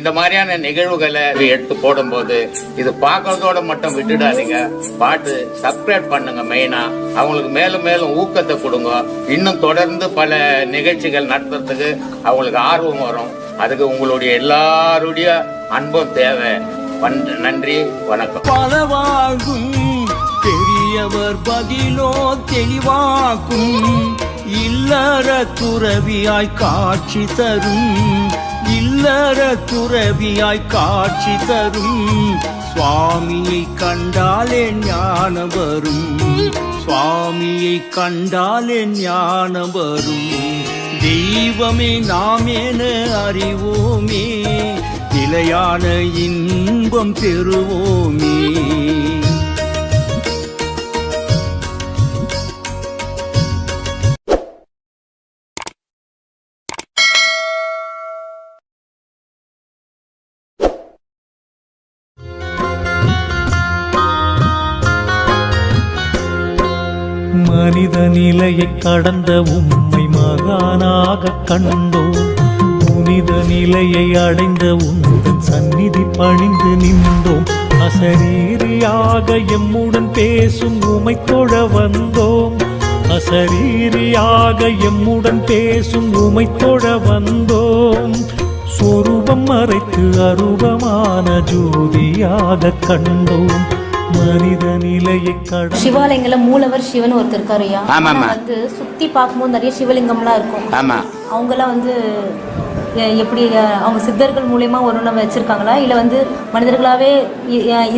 இந்த மாதிரியான நிகழ்வுகளை எடுத்து போடும்போது இது பார்க்கறதோட மட்டும் விட்டுடாதீங்க. பாட்டு சப்ஸ்கிரைப் பண்ணுங்க. மெயினா அவங்களுக்கு மேலும் மேலும் ஊக்கத்தை கொடுங்க. இன்னும் தொடர்ந்து பல நிகழ்ச்சிகள் நடத்துறதுக்கு அவங்களுக்கு ஆர்வம் வரும். அதுக்கு உங்களுடைய எல்லாருடைய அன்பும் தேவை. நன்றி, வணக்கம். பலவாகும் பெரியவர் பதிலோ தெளிவாக்கும். இல்லற துறவியாய் காட்சி தரும். இல்லற துறவியாய் காட்சி தரும். சுவாமியை கண்டாலே ஞானம் வரும். சுவாமியை கண்டாலே ஞானம் வரும். தெய்வமே நாம் என அறிவோமே. நிலையான இன்பம் பெறுவோமே. மனித நிலையை கடந்த உம்மை மகானாக கண்டோம். புனித நிலையை அடைந்த உந்தன் சந்நிதி பணிந்து நின்றோம். அசரீரியாக எம்முடன் பேசும் உமை தொழ வந்தோம். அசரீரியாக எம்முடன் பேசும் உமை தொழ வந்தோம். சொரூபம் மறைத்து அரூபமான ஜோதியாக கண்டோம். மனித நிலையை கடந்த சிவாலயங்கள்ல மூலவர் சிவன் ஒருத்தர் இருக்காரு. வந்து சுத்தி பார்க்கும்போது நிறைய சிவலிங்கம்லாம் இருக்கும். அவங்கெல்லாம் வந்து எப்படி அவங்க சித்தர்கள் மூலயமா ஒன்று வச்சிருக்காங்களா, இல்லை வந்து மனிதர்களாவே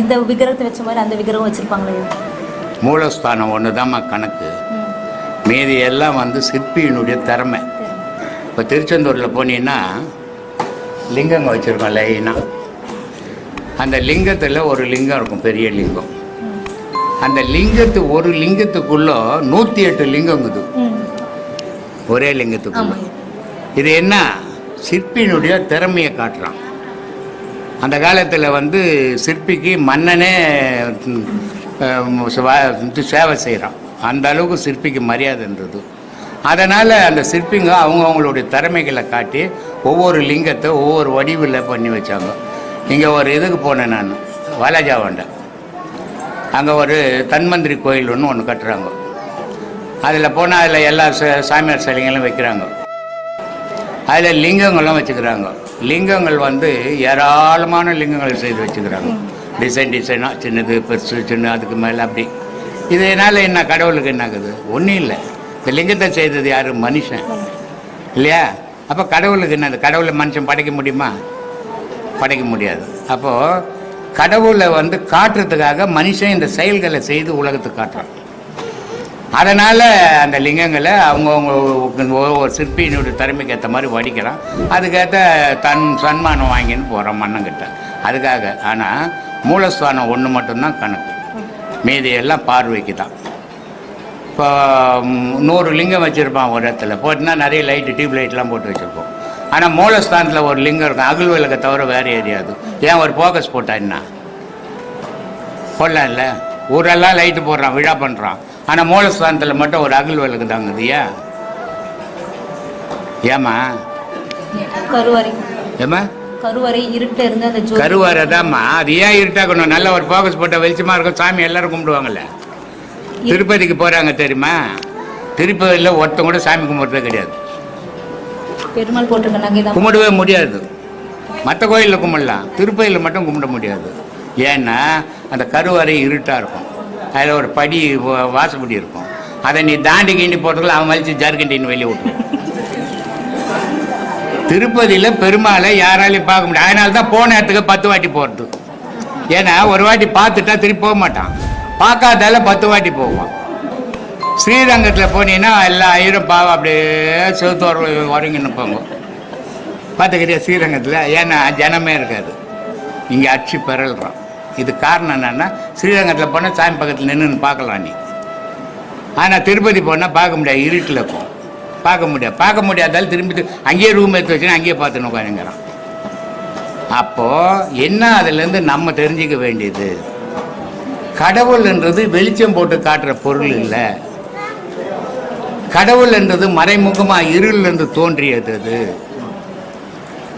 இந்த விக்கிரகத்தை வச்ச மாதிரி அந்த விக்கிரகம் வச்சிருப்பாங்களே? மூலஸ்தானம் ஒண்ணுதாம்மா கணக்கு. மீதி எல்லாம் வந்து சிற்பியினுடைய திறமை. இப்போ திருச்செந்தூர்ல போனீங்கன்னா லிங்கங்க வச்சிருக்கோம் லைனா. அந்த லிங்கத்தில் ஒரு லிங்கம் இருக்கும், பெரிய லிங்கம். அந்த ஒரு லிங்கத்துக்குள்ள 108 லிங்கங்குது ஒரே லிங்கத்துக்குள்ள. இது என்ன, சிற்பியினுடைய திறமையை காட்டுறான். அந்த காலத்தில் வந்து சிற்பிக்கு மன்னனே சேவை செய்கிறான். அந்த அளவுக்கு சிற்பிக்கு மரியாதைன்றது. அதனால் அந்த சிற்பிங்க அவங்களுடைய திறமைகளை காட்டி ஒவ்வொரு லிங்கத்தை ஒவ்வொரு வடிவில் பண்ணி வச்சாங்க. இங்கே ஒரு இதுக்கு போனேன் நான், வாலாஜாவாண்ட. அங்கே ஒரு தன்வந்திரி கோயில் ஒன்று கட்டுறாங்க. அதில் போனால் அதில் எல்லா சாமியார் சிலைங்களும் வைக்கிறாங்க. அதில் லிங்கங்களும் வச்சுக்கிறாங்க. லிங்கங்கள் வந்து ஏராளமான லிங்கங்கள் செய்து வச்சுக்கிறாங்க. டிசைனாக சின்னது பெருசு சின்ன அதுக்கு மேலே அப்படி. இதனால் என்ன கடவுளுக்கு என்ன ஆகுது? ஒன்றும் இல்லை. இந்த லிங்கத்தை செய்தது யார்? மனுஷன் இல்லையா? அப்போ கடவுளுக்கு என்னது? கடவுளை மனுஷன் படைக்க முடியுமா? படைக்க முடியாது. அப்போது கடவுளை வந்து காட்டுறதுக்காக மனுஷன் இந்த செயல்களை செய்து உலகத்துக்கு காட்டுறான். அதனால் அந்த லிங்கங்களை அவங்கவுங்க ஒவ்வொரு சிற்பியினுடைய திறமைக்கு ஏற்ற மாதிரி வடிக்கிறான். அதுக்கேற்ற சன்மானம் வாங்கின்னு போகிறான் மன்னங்கிட்ட அதுக்காக. ஆனால் மூலஸ்தானம் ஒன்று மட்டும்தான் கணக்கு, மீதியெல்லாம் பார்வைக்கு தான். இப்போ 100 லிங்கம் வச்சுருப்பான் ஒரு இடத்துல. போட்டுனா நிறைய லைட்டு டியூப் லைட்லாம் போட்டு வச்சுருப்போம். ஆனால் மூலஸ்தானத்தில் ஒரு லிங்கம் இருக்கும், அகல் விளக்கை தவிர வேறு ஏரியாது. ஏன் ஒரு ஃபோக்கஸ் போட்டா என்ன போடலாம் இல்லை? ஊரெல்லாம் லைட்டு போடுறான், விழா பண்ணுறான். ஆனால் மூலஸ்தானத்தில் மட்டும் ஒரு அகல் விளக்கு தாங்குது. ஏமா கருவறை ஏமா கருவறை இருட்டு இருந்து அந்த கருவறை தான்மா. அது ஏன் இருட்டாக்கணும்? நல்ல ஒரு ஃபோக்கஸ் போட்டால் வெளிச்சமாக இருக்கும். சாமி எல்லாரும் கும்பிடுவாங்கல்ல. திருப்பதிக்கு போகிறாங்க தெரியுமா? திருப்பதியில் ஒருத்தங்க கூட சாமி கும்பிட்றதே கிடையாது. பெருமாள் போட்டிருக்க கும்பிடவே முடியாது. மற்ற கோயிலில் கும்பிடலாம், திருப்பதியில் மட்டும் கும்பிட முடியாது. ஏன்னா அந்த கருவறை இருட்டாக இருக்கும். அதில் ஒரு படி வாசப்படி இருக்கும். அதை நீ தாண்டி கிண்டி போகிறதுக்குள்ள அவன் வலிச்சு ஜர்கண்டின்னு வெளியே விட்டுருவோம். திருப்பதியில் பெருமாளை யாராலையும் பார்க்க முடியாது. அதனால தான் போன இடத்துக்கு 10 வாட்டி போகிறது. ஏன்னா ஒரு வாட்டி பார்த்துட்டா திருப்பி போக மாட்டான். பார்க்காதால 10 வாட்டி போவான். ஸ்ரீரங்கத்தில் போனீங்கன்னா எல்லா ஐயரும் பாவம் அப்படியே செவத்தோர் உறங்கி நிற்பாங்க. பார்த்துக்கிறியா ஸ்ரீரங்கத்தில்? ஏன்னா ஜனமே இருக்காது. இங்கே அச்சு பெறல்றான். இது காரணம் என்னென்னா, ஸ்ரீரங்கத்தில் போனால் சாமி பக்கத்தில் நின்று பார்க்கலாம் நீ. ஆனால் திருப்பதி போனால் பார்க்க முடியாது, இருட்டில் இருக்கும். பார்க்க முடியாதாலும் திரும்பி அங்கேயே ரூம் எடுத்து வச்சுன்னா அங்கேயே பார்த்துன்னு உட்காந்துங்கிறான். அப்போது என்ன அதுலேருந்து நம்ம தெரிஞ்சிக்க வேண்டியது, கடவுள்ன்றது வெளிச்சம் போட்டு காட்டுற பொருள் இல்லை. கடவுள் என்றது மறைமுகமாக இருள் என்று தோன்றியது. அது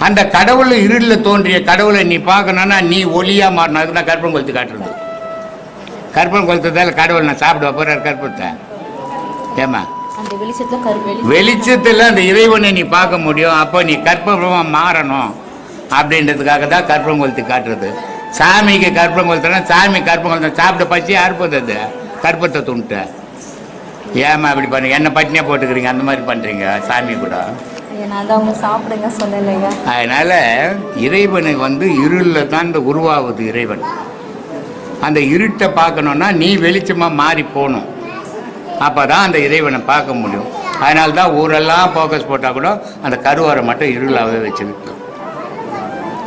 அந்த கடவுள் இருளில் தோன்றிய கடவுளை நீ பார்க்கணுன்னா நீ ஒளியாக மாறணும். அதுக்கு நான் கற்பனை கொளுத்து காட்டுறது. கற்பனை கொளுத்ததால கடவுள் நான் சாப்பிட போகிறார் கற்பத்தை. ஏமா அந்த வெளிச்சத்துல வெளிச்சத்தில் அந்த இறைவனை நீ பார்க்க முடியும். அப்போ நீ கற்பமாக மாறணும் அப்படின்றதுக்காக தான் கற்பனை கொளுத்தி காட்டுறது. சாமிக்கு கற்பனை கொளுத்தனா சாமி கற்பனை கொளுத்த சாப்பிட பச்சு அறுப்பது அது கற்பத்தை துண்டுட்ட. ஏமா அப்படி பண்ணுங்க, என்ன பட்டினியாக போட்டுக்கிறீங்க, அந்த மாதிரி பண்ணுறீங்க சாமி கூட. அதனால இறைவனை இருளில் தான் இந்த உருவாகுது இறைவன். அந்த இருட்டை பார்க்கணுன்னா நீ வெளிச்சமாக மாறி போகணும். அப்போ தான் அந்த இறைவனை பார்க்க முடியும். அதனால தான் ஊரெல்லாம் ஃபோக்கஸ் போட்டால் கூட அந்த கருவறை மட்டும் இருளாகவே வச்சுக்கிட்டு.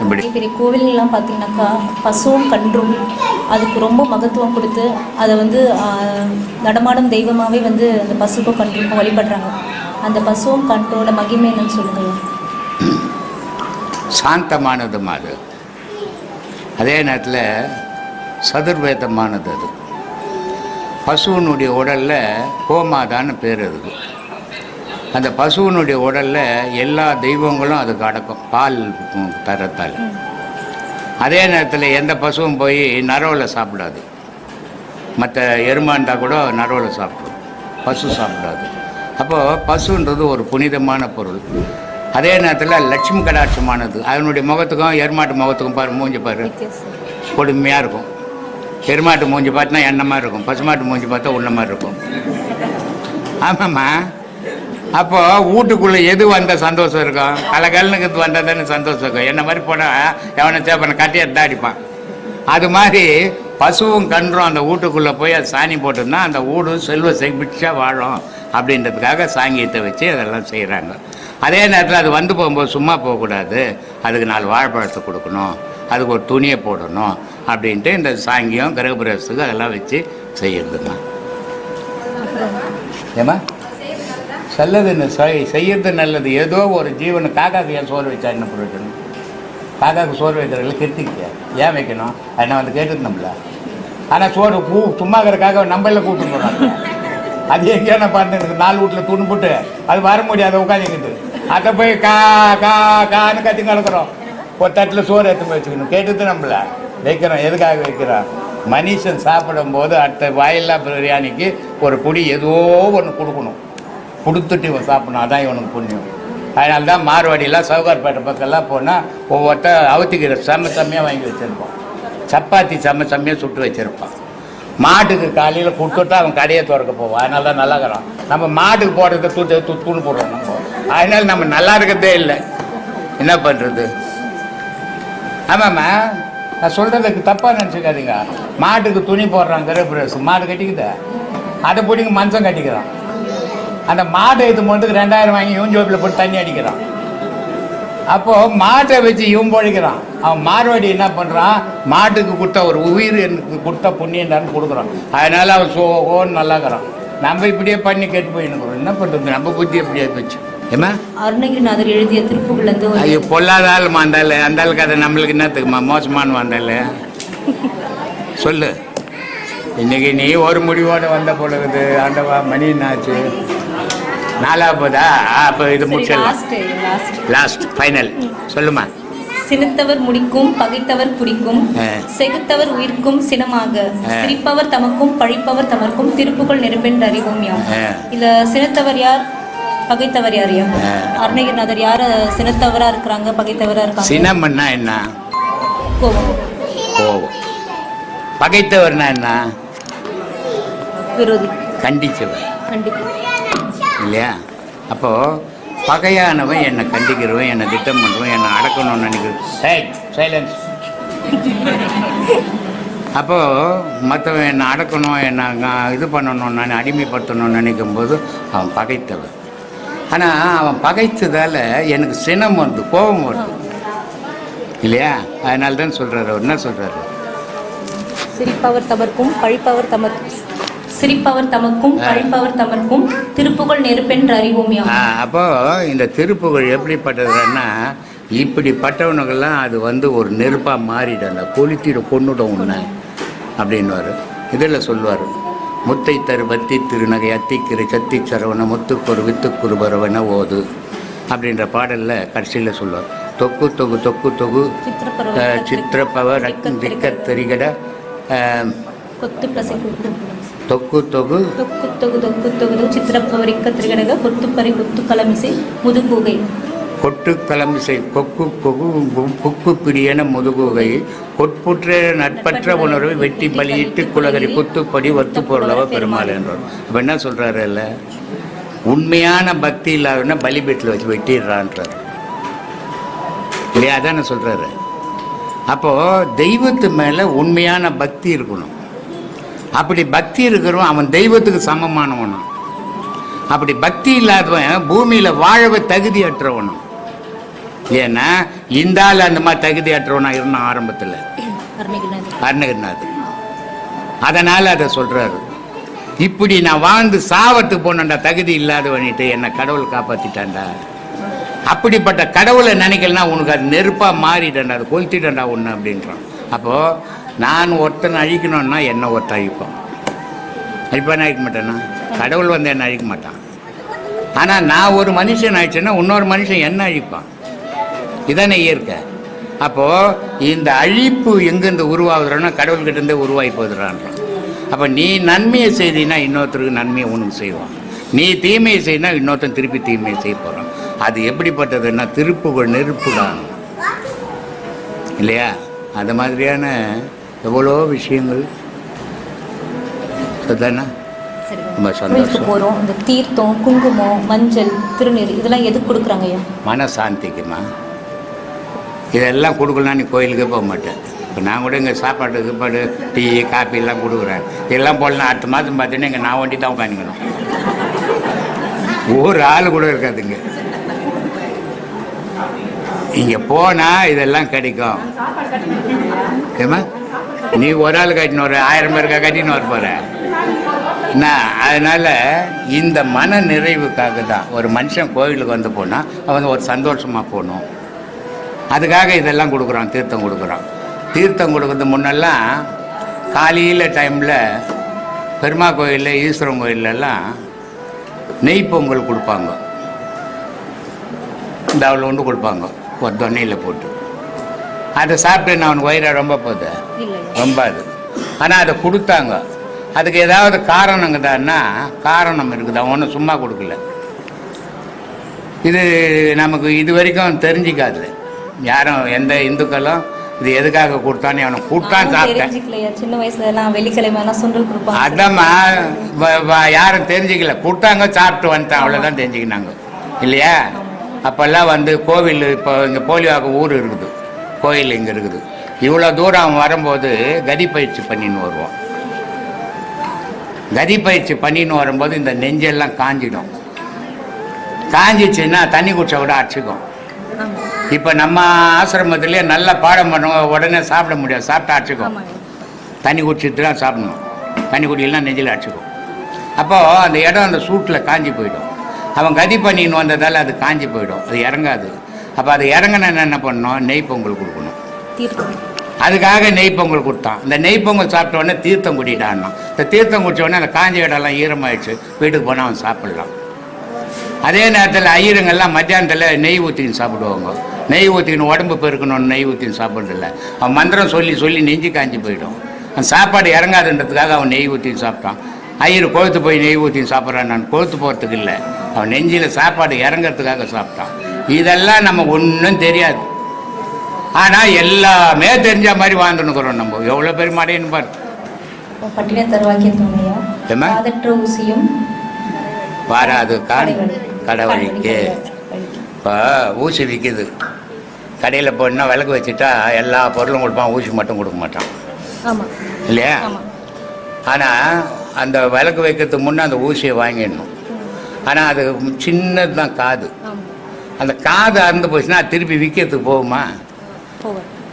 இப்படி பெரிய கோவில்லாம் பார்த்தீங்கன்னாக்கா பசுவும் கன்றும் அதுக்கு ரொம்ப மகத்துவம் கொடுத்து அதை நடமாடும் தெய்வமாகவே அந்த பசுக்கும் கன்றுக்கும் வழிபடுறாங்க. அந்த பசுவும் கன்றோட மகிமை என்னன்னு சொல்லுங்க. சாந்தமானதும் அது, அதே நேரத்தில் சதுர்வேதமானது. அது பசுவனுடைய உடலில் கோமாதான்னு பேர். அதுக்கு அந்த பசுவனுடைய உடலில் எல்லா தெய்வங்களும் அதுக்கு அடக்கும் பால் தரத்தால். அதே நேரத்தில் எந்த பசுவும் போய் நரவில் சாப்பிடாது. மற்ற எருமா இருந்தால் கூட நரவில் சாப்பிடும், பசு சாப்பிடாது. அப்போது பசுன்றது ஒரு புனிதமான பொருள். அதே நேரத்தில் லட்சுமி கடாட்சமானது. அதனுடைய முகத்துக்கும் எருமாட்டு முகத்துக்கும் பாரு, மூஞ்சி பாரு கொடுமையாக இருக்கும். எருமாட்டு மூஞ்சி பார்த்தினா எண்ணெய் மாதிரி இருக்கும், பசுமாட்டு மூஞ்சி பார்த்தா உள்ள மாதிரி இருக்கும். ஆமாம்மா. அப்போது வீட்டுக்குள்ளே எது வந்தால் சந்தோஷம் இருக்கும், கலகலனுக்கு வந்தால் தானே சந்தோஷம் இருக்கும். என்ன மாதிரி போனால் எவனை சேப்பனை கட்டியை தான் அடிப்பான். அது மாதிரி பசுவும் கன்றும் அந்த வீட்டுக்குள்ளே போய் அது சாணி போட்டுருந்தா அந்த வீடு செல்வ செழிச்சா வாழும் அப்படின்றதுக்காக சாங்கியத்தை வச்சு அதெல்லாம் செய்கிறாங்க. அதே நேரத்தில் அது போகும்போது சும்மா போகக்கூடாது, அதுக்கு 4 வாழைப்பழத்தை கொடுக்கணும், அதுக்கு ஒரு துணியை போடணும் அப்படின்ட்டு இந்த சாங்கியம் கிரகப்பிரவேசத்துக்கு அதெல்லாம் வச்சு செய்யறதுமா. ஏமா நல்லதுன்னு செய்யறது நல்லது. ஏதோ ஒரு ஜீவனு காக்காக்கு ஏன் சோறு வச்சா என்ன பிரயோஜனம்? காக்காவுக்கு சோறு வைக்கிறதுல கிருத்திக்க ஏன் வைக்கணும்? அதனால் கேட்டுது நம்மள. ஆனால் சோறு சும்மா இருக்கிறக்காக நம்மள கூப்பிட்டு போகிறாங்க. அது எங்கேயான பண்ணுறது 4 வீட்டில் துணி போட்டு அது வர முடியாது உட்காந்துக்கிட்டு அதை போய் கா கா கான்னு கத்தி கலக்கிறோம். ஒரு தட்டில் சோறு எடுத்து வச்சுக்கணும். கேட்டுது நம்மள வைக்கிறோம். எதுக்காக வைக்கிறோம்? மனுஷன் சாப்பிடும்போது அடுத்த வாயில்லா பிரியாணிக்கு ஒரு பொடி ஏதோ ஒன்று கொடுக்கணும், கொடுத்துட்டு இவன் சாப்பிடணும். அதான் இவனுக்கு புண்ணியம். அதனால தான் மார்வாடியெல்லாம் சவுகார்பேட்டை பக்கம்லாம் போனால் ஒவ்வொருத்தர் அவுத்திக்கிற செம்மையாக வாங்கி வச்சுருப்பான். சப்பாத்தி செம்மையாக சுட்டு வச்சுருப்பான். மாட்டுக்கு காலையில் கொடுத்துட்டு அவன் கடையை திறக்க போவான். அதனால தான் நல்லா இருக்கிறான். நம்ம மாட்டுக்கு போடுறத தூணு போடுறோம் நம்ம. அதனால நம்ம நல்லா இருக்கிறதே இல்லை. என்ன பண்ணுறது? ஆமாம்மா, நான் சொல்கிறதுக்கு தப்பாக நினச்சிக்காதீங்க. மாட்டுக்கு துணி போடுறான் கிரகப்பிரவேச, மாடு கட்டிக்குது, அதை பிடிங்க மனுஷன் கட்டிக்கிறான். அந்த மாட்டை எடுத்து மட்டும் 2000 வாங்கி இவன் ஜோப்பில் போட்டு தண்ணி அடிக்கிறான். அப்போது மாட்டை வச்சு இவன் பொழைக்கிறான். அவன் மார்வாடி என்ன பண்ணுறான்? மாட்டுக்கு கொடுத்தா ஒரு உயிர் எனக்கு கொடுத்தா புண்ணியண்டான்னு கொடுக்குறான். அதனால் அவன் சோகோன்னு நல்லாக்கிறான். நம்ம இப்படியே பண்ணி கேட்டு போயின்னு என்ன பண்ணுறது? நம்ம புத்தி எப்படியே போச்சு. ஏமா அருணகிரிநாதர் எழுதிய திருப்புகள்லேருந்து ஐயோ பொல்லாத ஆள் மாந்தாள். அந்த ஆளுக்கு அதை நம்மளுக்கு என்னத்துக்குமா மோசமான வந்தாள் சொல்லு. இன்னைக்கு நீ ஒரு முடிவோடு வந்த பொழுது ஆண்டவா மணி என்னாச்சு? 4ஆவதா? அப்போ இது முடிச்சிடலாம். லாஸ்ட் ஃபைனல் சொல்லுமா. சினத்தவர் முடிக்கும், பகைத்தவர் குடிக்கும், செகுத்தவர் உயிர்க்கும் சினமாக, சிரிப்பவர் தமக்கும் பழிப்பவர் தமர்க்கும், திருப்புகள் நெருப்பென்று அறிவோம் யாம். இல்ல சினத்தவர் யார், பகைத்தவர் யார்? அருணகிரிநாதர் யார் சினத்தவரா இருக்கிறாங்க, பகைத்தவரா இருக்காங்க? சினம்னா என்ன? கோபம். கோபம். பகைத்தவர்னா என்ன? விரோதி, கண்டிச்சவர், கண்டிப்பு இல்லையா? அப்போது பகையானவன் என்னை கண்டிக்கிறவன், என்னை திட்டம் பண்ணுறவன், என்னை அடக்கணும்னு நினைக்கிறேன். சைலன்ஸ். அப்போது மற்றவன் என்னை அடக்கணும், என்னை இது பண்ணணும், நான் அடிமைப்படுத்தணும்னு நினைக்கும் போது அவன் பகைத்தவன். ஆனால் அவன் பகைத்ததால் எனக்கு சினம் வருது, கோபம் வருது, இல்லையா? அதனால தான் சொல்கிறார். அவர் என்ன சொல்கிறாரு? சிரிப்பவர் தமர்க்கும் பழிப்பவர் தமர்க்கும், சிரிப்பவர் தமக்கும் பழிப்பவர் தமர்க்கும், திருப்புகழ் நெருப்பென்று அறிவோம் யாம். அப்போது இந்த திருப்புகழ் எப்படிப்பட்டதுன்னா, இப்படிப்பட்டவனுக்கெல்லாம் அது ஒரு நெருப்பாக மாறிடும், அந்த கொளுத்திட கொண்டுடும் உன்னை அப்படின்வார். இதில் சொல்லுவார், முத்தை தரு பத்தி திருநகை அத்திக்கிற சத்தி சரவண முத்துக்கொரு வித்துக்குருபரவன ஓது அப்படின்ற பாடலில் கடைசியில் சொல்லுவார். தொக்கு தொகு தொக்கு தொகு சித்திரப்பவ திரிகட கொத்து பசை தொக்கு தொகு தொக்கு தொகு தொக்கு தொகு சித்திரப்பவரிக்க திரிகடக கொத்துப்பறை கொத்து கலமிசை முதுகுகை கொட்டு கலமிசை கொக்கு கொகு குக்கு பிரியன முதுகுகை கொட்புற்ற நட்பற்ற உணர்வை வெட்டி பலியிட்டு குலகரி குத்துப்படி ஒத்து பொருளவ பெருமாள் என்றார். இப்போ என்ன சொல்கிறாரு இல்லை, உண்மையான பக்தி இல்லாதவன பலிபீட்டில் வச்சு வெட்டிடுறான்றார் இல்லையா? அதானே சொல்கிறாரு. அப்போது தெய்வத்து மேலே உண்மையான பக்தி இருக்கணும். அப்படி பக்தி இருக்கிறவன் அவன் தெய்வத்துக்கு சமமானவனும். அப்படி பக்தி இல்லாதவன் பூமியில் வாழவே தகுதியற்றவனும். ஏன்னா இந்த ஆள் அந்த மாதிரி தகுதியற்றவனா இருந்தான் ஆரம்பத்தில் அருணகிரிநாத். அதனால் அதை சொல்கிறாரு. இப்படி நான் வாழ்ந்து சாவத்துக்கு போனேன்டா தகுதி இல்லாதவனிட்டு என்னை கடவுள் காப்பாற்றிட்டான்டா. அப்படிப்பட்ட கடவுளை நினைக்கலன்னா உனக்கு அது நெருப்பாக மாறிட்டேன்டா, அது கொளுத்திட்டேன்டா ஒன்று அப்படின்றான். அப்போது நான் ஒருத்தனை அழிக்கணும்னா என்ன ஒருத்தன் அழிப்பான்? அழிப்பான அழிக்க மாட்டேன்னா கடவுள் வந்து என்ன அழிக்க மாட்டான். ஆனால் நான் ஒரு மனுஷன் ஆயிடுச்சேன்னா இன்னொரு மனுஷன் என்ன அழிப்பான். இதானே இயற்கை. அப்போது இந்த அழிப்பு எங்கேருந்து உருவாகுதுன்னா கடவுள்கிட்டேருந்தே உருவாகி போதுறான்றான். அப்போ நீ நன்மையை செய்தீன்னா இன்னொருத்தருக்கு நன்மையை உனக்கு செய்வான். நீ தீமையை செய்யினா இன்னொருத்தன் திருப்பி தீமையை செய்ய போகிறான். அது எப்படிப்பட்டதுன்னா திருப்புகள் நெருப்புடான் இல்லையா? அது மாதிரியான எவ்வளோ விஷயங்கள் தானே. ரொம்ப சந்தோஷம். போகிறோம். இந்த தீர்த்தம், குங்குமம், மஞ்சள், திருநீர் இதெல்லாம் எதுக்கு கொடுக்குறாங்க ஐயா? மனசாந்திக்குமா. இதெல்லாம் கொடுக்கலாம் நீ கோயிலுக்கே போக மாட்டேன். இப்போ நான் கூட இங்கே சாப்பாடு டீ காப்பி எல்லாம் கொடுக்குறேன். இதெல்லாம் போடலாம். அடுத்த மாதம் பார்த்தீங்கன்னா இங்கே நான் வண்டி தான் உட்காந்துக்கணும். ஒரு ஆள் கூட இருக்காதுங்க. இங்கே போனால் இதெல்லாம் கிடைக்கும். ஏமா நீ ஒரு ஆள் கட்டின்னு ஒரு 1000 பேருக்கா கட்டின்னு வர போகிற என்ன? அதனால் இந்த மன நிறைவுக்காக தான் ஒரு மனுஷன் கோவிலுக்கு வந்து போனால் அவன் ஒரு சந்தோஷமாக போகணும். அதுக்காக இதெல்லாம் கொடுக்குறான். தீர்த்தம் கொடுக்குறான். தீர்த்தம் கொடுக்குறது முன்னெல்லாம் காலையில் டைமில் பெருமா கோயிலில் ஈஸ்வரன் கோயிலெல்லாம் நெய் பொங்கல் கொடுப்பாங்க. இந்த அவ்வளோ ஒன்று கொடுப்பாங்க ஒரு தொன்னையில் போட்டு. அதை சாப்பிட்டு நான் அவனுக்கு வயிறு ரொம்ப போகுது ரொம்ப அது. ஆனால் அதை கொடுத்தாங்க. அதுக்கு ஏதாவது காரணங்கதான்னா காரணம் இருக்குது. அவன் ஒன்றும் சும்மா கொடுக்கல. இது நமக்கு இது வரைக்கும் தெரிஞ்சிக்காது யாரும், எந்த இந்துக்களும் இது எதுக்காக கொடுத்தானே அவனை கூட்டான் சாப்பிட்டேன். சின்ன வயசுலாம் வெள்ளிக்கிழமை சுண்டல் கொடுப்பாங்க. அதாம்மா யாரும் தெரிஞ்சிக்கல. கூட்டாங்க சாப்பிட்டு வந்துட்டான் அவ்வளோதான் தெரிஞ்சுக்கினாங்க இல்லையா? அப்போல்லாம் வந்து கோவில் இப்போ இங்கே போலிவாக்கம் ஊர் இருக்குது, கோயில் இங்கே இருக்குது. இவ்வளோ தூரம் அவன் வரும்போது கதி பயிற்சி பண்ணின்னு வருவான். கதி பயிற்சி பண்ணின்னு வரும்போது இந்த நெஞ்செல்லாம் காஞ்சிடும். காஞ்சிச்சுன்னா தண்ணி குடிச்சா கூட அடிச்சுக்கும். இப்போ நம்ம ஆசிரமத்துலேயே நல்லா பாடம் பண்ணுவோம், உடனே சாப்பிட முடியாது, சாப்பிட்டா அடிச்சுக்கும். தண்ணி குடிச்சிட்டு தான் சாப்பிடணும். தண்ணி குடிக்கலாம் நெஞ்சில் அடிச்சுக்கும். அப்போது அந்த இடம் அந்த சூட்டில் காஞ்சி போயிடும். அவன் கதி பண்ணின்னு வந்ததால் அது காஞ்சி போயிடும், அது இறங்காது. அப்போ அது இறங்கினா என்ன பண்ணணும்? நெய் பொங்கல் கொடுக்கணும். அதுக்காக நெய் பொங்கல் கொடுத்தான். இந்த நெய் பொங்கல் சாப்பிட்ட உடனே தீர்த்தம் குடிட்டான்னா, இந்த தீர்த்தம் குடித்த உடனே அந்த காஞ்சி இடம்லாம் ஈரமாயிடுச்சு. வீட்டுக்கு போனால் அவன் சாப்பிட்லாம். அதே நேரத்தில் ஐயருங்கெல்லாம் மத்தியானத்தில் நெய் ஊற்றின்னு சாப்பிடுவாங்க. நெய் ஊற்றின்னு உடம்பு பெருக்கணும்னு நெய் ஊற்றின்னு சாப்பிட்றதில்ல. அவன் மந்திரம் சொல்லி சொல்லி நெஞ்சு காஞ்சி போயிடும். அந்த சாப்பாடு இறங்காதுன்றதுக்காக அவன் நெய் ஊற்றின்னு சாப்பிட்டான். ஐயர் கொழுத்து போய் நெய் ஊற்றின்னு சாப்பிட்றான். நான் கொழுத்து போகிறதுக்கு இல்லை, அவன் நெஞ்சில் சாப்பாடு இறங்கிறதுக்காக சாப்பிட்டான். இதெல்லாம் நம்ம ஒன்றும் தெரியாது. ஆனால் எல்லாமே தெரிஞ்ச மாதிரி வாழ்ந்துன்னுக்குறோம் நம்ம. எவ்வளோ பெரிய மாடேன்னு பாரு. ஊசியும் வாராது கடைவழிக்கு. இப்போ ஊசி விற்கிது, கடையில் போனால் விளக்கு வச்சுட்டா எல்லா பொருளும் கொடுப்பான், ஊசி மட்டும் கொடுக்க மாட்டான் இல்லையா? ஆனால் அந்த விளக்கு வைக்கிறதுக்கு முன்னே அந்த ஊசியை வாங்கிடணும். ஆனால் அது சின்னது தான் காது. அந்த காது அறுந்து போச்சுன்னா திருப்பி விற்கிறதுக்கு போகுமா?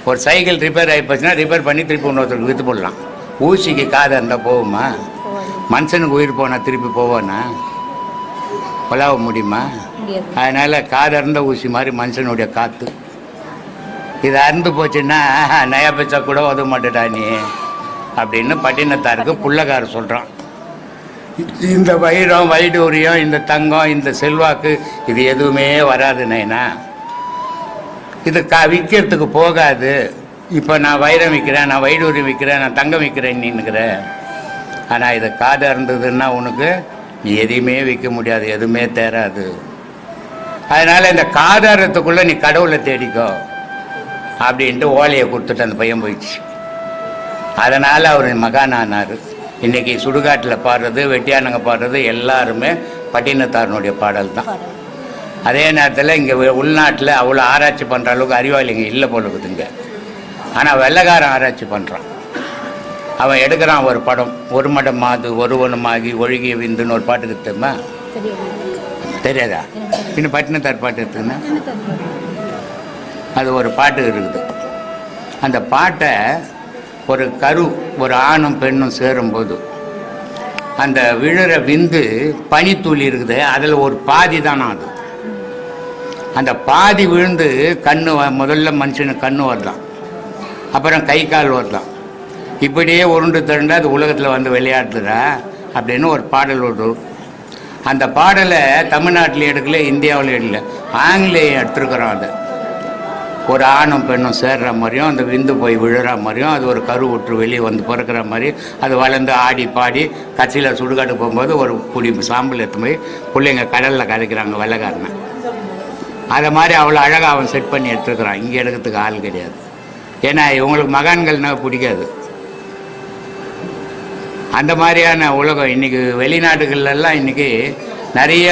ஒரு சைக்கிள் ரிப்பேர் ஆகி போச்சுன்னா ரிப்பேர் பண்ணி திருப்பி இன்னொருத்தருக்கு விற்று போடலாம். ஊசிக்கு காது இருந்தால் போகுமா? மனுஷனுக்கு உயிர் போனால் திருப்பி போவானா? கொலாவ முடியுமா? அதனால் காது அறுந்த ஊசி மாதிரி மனுஷனுடைய காற்று. இது அறுந்து போச்சுன்னா நயா பச்சா கூட உதவ மாட்டேடா நீ அப்படின்னு பட்டினத்தாருக்கு புள்ளக்காரர் சொல்கிறான். இந்த வைரம் வைடூரியம் இந்த தங்கம் இந்த செல்வாக்கு இது எதுவுமே வராது நைனா. இது விற்கிறதுக்கு போகாது. இப்போ நான் வைரம் விற்கிறேன், நான் வைடூரியம் விற்கிறேன், நான் தங்கம் விற்கிறேன் நின்னுக்கிறேன். ஆனால் இது காது இருந்ததுன்னா உனக்கு நீ எதையுமே விற்க முடியாது, எதுவுமே தேராது. அதனால் இந்த காதாரத்துக்குள்ளே நீ கடவுளை தேடிக்கோ அப்படின்ட்டு ஓலையை கொடுத்துட்டு அந்த பையன் போயிடுச்சு. அதனால் அவர் மகானானார். இன்றைக்கி சுடுகாட்டில் பாடுறது, வெட்டியானங்க பாடுறது எல்லாருமே பட்டினத்தாரனுடைய பாடல் தான். அதே நேரத்தில் இங்கே உள்நாட்டில் அவ்வளோ ஆராய்ச்சி பண்ணுற அளவுக்கு அறிவாளிங்க இல்லை போல இருக்குதுங்க. ஆனால் வெள்ளைக்காரன் ஆராய்ச்சி பண்ணுறான். அவன் எடுக்கிறான் ஒரு படம், ஒரு மடம் மாது ஒருவனுமாகி ஒழுகிய விந்துன்னு ஒரு பாட்டுக்கு தெரியுமா? தெரியாதா? இன்னும் பட்டினத்தார் பாட்டு இருக்குதுன்னா அது ஒரு பாட்டு இருக்குது. அந்த பாட்டை ஒரு கரு, ஒரு ஆணும் பெண்ணும் சேரும்போது அந்த விழுற விந்து பனித்துளி இருக்குது, அதில் ஒரு பாதி தானே அது. அந்த பாதி விழுந்து கண்ணு, முதல்ல மனுஷனுக்கு கண்ணு வரலாம், அப்புறம் கை கால் வரலாம், இப்படியே உருண்டு திரண்டு அது உலகத்தில் வந்து விளையாடுற அப்படின்னு ஒரு பாடல் ஒரு. அந்த பாடலை தமிழ்நாட்டில் எடுக்கல, இந்தியாவில் எடுக்கல, ஆங்கிலேயம் எடுத்துருக்குறோம். அதை ஒரு ஆணும் பெண்ணும் சேர்ற மாதிரியும், அந்த விந்து போய் விழுற மாதிரியும், அது ஒரு கரு விட்டு வெளியே வந்து பிறக்கிற மாதிரி அது வளர்ந்து ஆடி பாடி கட்சியில் சுடுகாடு போகும்போது ஒரு குடி சாம்பல் எடுத்து போய் பிள்ளைங்க கடலில் கதைக்கிறாங்க வெள்ளைக்காரனை. அதை மாதிரி அவ்வளோ அழகாக அவன் செட் பண்ணி எடுத்துருக்குறான். இங்கே எடுக்கிறதுக்கு ஆள் கிடையாது. ஏன்னா இவங்களுக்கு மகான்கள்னா பிடிக்காது. அந்த மாதிரியான உலகம் இன்றைக்கி வெளிநாடுகள்லாம் இன்றைக்கி நிறைய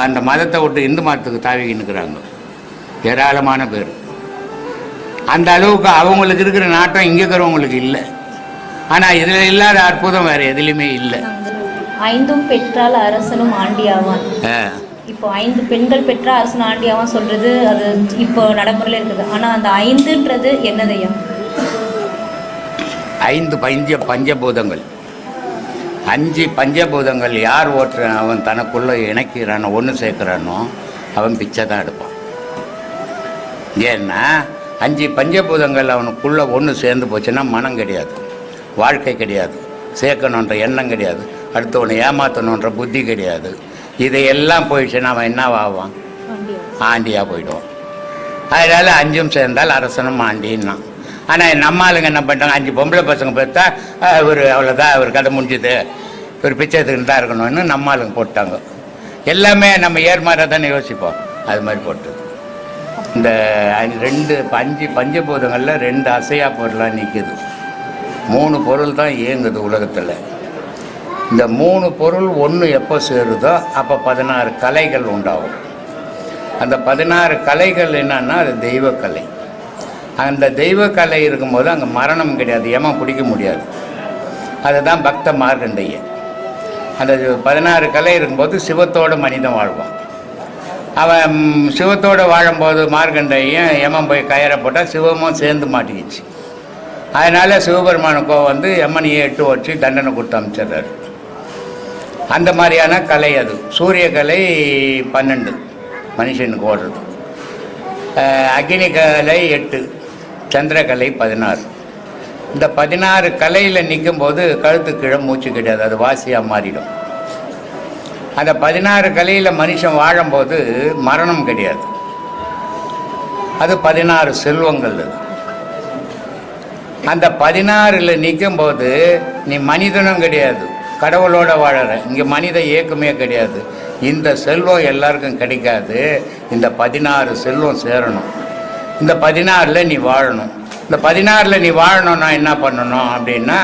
அந்த மதத்தை விட்டு இந்து மதத்துக்கு தாவிக்கின்னுக்குறாங்க ஏராளமான பேர். அந்த அளவுக்கு அவங்களுக்கு இருக்கிற நாட்டம் இங்கே இருக்கிறவங்களுக்கு இல்லை. ஆனால் இதில் இல்லாத அற்புதம் வேறு எதுலேயுமே இல்லை. 5 பெற்றால் அரசனும் ஆண்டியாவான். இப்போ 5 பெண்கள் பெற்றா அரசன் ஆண்டியாவான் சொல்றது அது இப்போ நடைமுறையில் இருக்குது. ஆனால் அந்த 5ன்றது என்னதையா? 5 பஞ்சபூதங்கள். 5 பஞ்சபூதங்கள் யார் ஓட்டுறான், அவன் தனக்குள்ளே இணைக்கிறானோ, ஒன்று சேர்க்குறானோ, அவன் பிச்சை தான் எடுப்பான். ஏன்னா 5 பஞ்சபூதங்கள் அவனுக்குள்ளே ஒன்று சேர்ந்து போச்சுன்னா மனம் கிடையாது, வாழ்க்கை கிடையாது, சேர்க்கணுன்ற எண்ணம் கிடையாது, அடுத்தவனை ஏமாற்றணுன்ற புத்தி கிடையாது. இதையெல்லாம் போயிடுச்சுன்னா அவன் என்ன ஆவான்? ஆண்டியாக போயிடுவான். அதனால் 5 சேர்ந்தால் அரசனும் ஆண்டின்னா. ஆனால் நம்ம ஆளுங்க என்ன பண்ணிட்டாங்க, 5 பொம்பளை பசங்க பார்த்தா ஒரு அவ்வளோதான், ஒரு கதை முடிஞ்சுது, ஒரு பிச்சை எடுத்துக்கிட்டு தான் இருக்கணும்னு நம்ம ஆளுங்க போட்டாங்க. எல்லாமே நம்ம ஏர்மாராக தானே யோசிப்போம், அது மாதிரி போட்டு இந்த 5 பஞ்சபூதங்களில் 2 அசையா பொருளாக நிற்குது. 3 பொருள் தான் இயங்குது உலகத்தில். இந்த 3 பொருள் ஒன்று எப்போ சேருதோ அப்போ 16 கலைகள் உண்டாகும். அந்த 16 கலைகள் என்னன்னா அது தெய்வக்கலை. அந்த தெய்வக்கலை இருக்கும்போது அங்கே மரணம் கிடையாது, ஏமா பிடிக்க முடியாது. அதுதான் பக்த மார்க்கண்டையன். அந்த 16 கலை இருக்கும்போது சிவத்தோடு மனிதன் வாழ்வான். அவன் சிவத்தோடு வாழும்போது மார்க்கண்டையும் யமன் போய் கயிறை போட்டால் சிவமும் சேர்ந்து மாட்டிக்கிச்சு. அதனால் சிவபெருமானுக்கோ வந்து யமனையே 8 வச்சு தண்டனை கொடுத்து அமைச்சிடுறாரு. அந்த மாதிரியான கலை அது. சூரிய கலை 12 மனுஷனுக்கு ஓடுறது, அக்னி கலை 8, சந்திரகலை 16. இந்த 16 கலையில் நிற்கும்போது கழுத்து கீழே மூச்சு கிடையாது, அது வாசியாக மாறிடும். அந்த 16 கலையில் மனுஷன் வாழும்போது மரணம் கிடையாது, அது 16 செல்வங்கள். அது அந்த 16ல் நிற்கும்போது நீ மனிதனும் கிடையாது, கடவுளோட வாழற. இங்கே மனித இயக்கமே கிடையாது. இந்த செல்வம் எல்லாருக்கும் கிடைக்காது. இந்த 16 செல்வம் சேரணும். இந்த 16ல் நீ வாழணும். இந்த 16ல் நீ வாழணும்னா என்ன பண்ணணும் அப்படின்னா,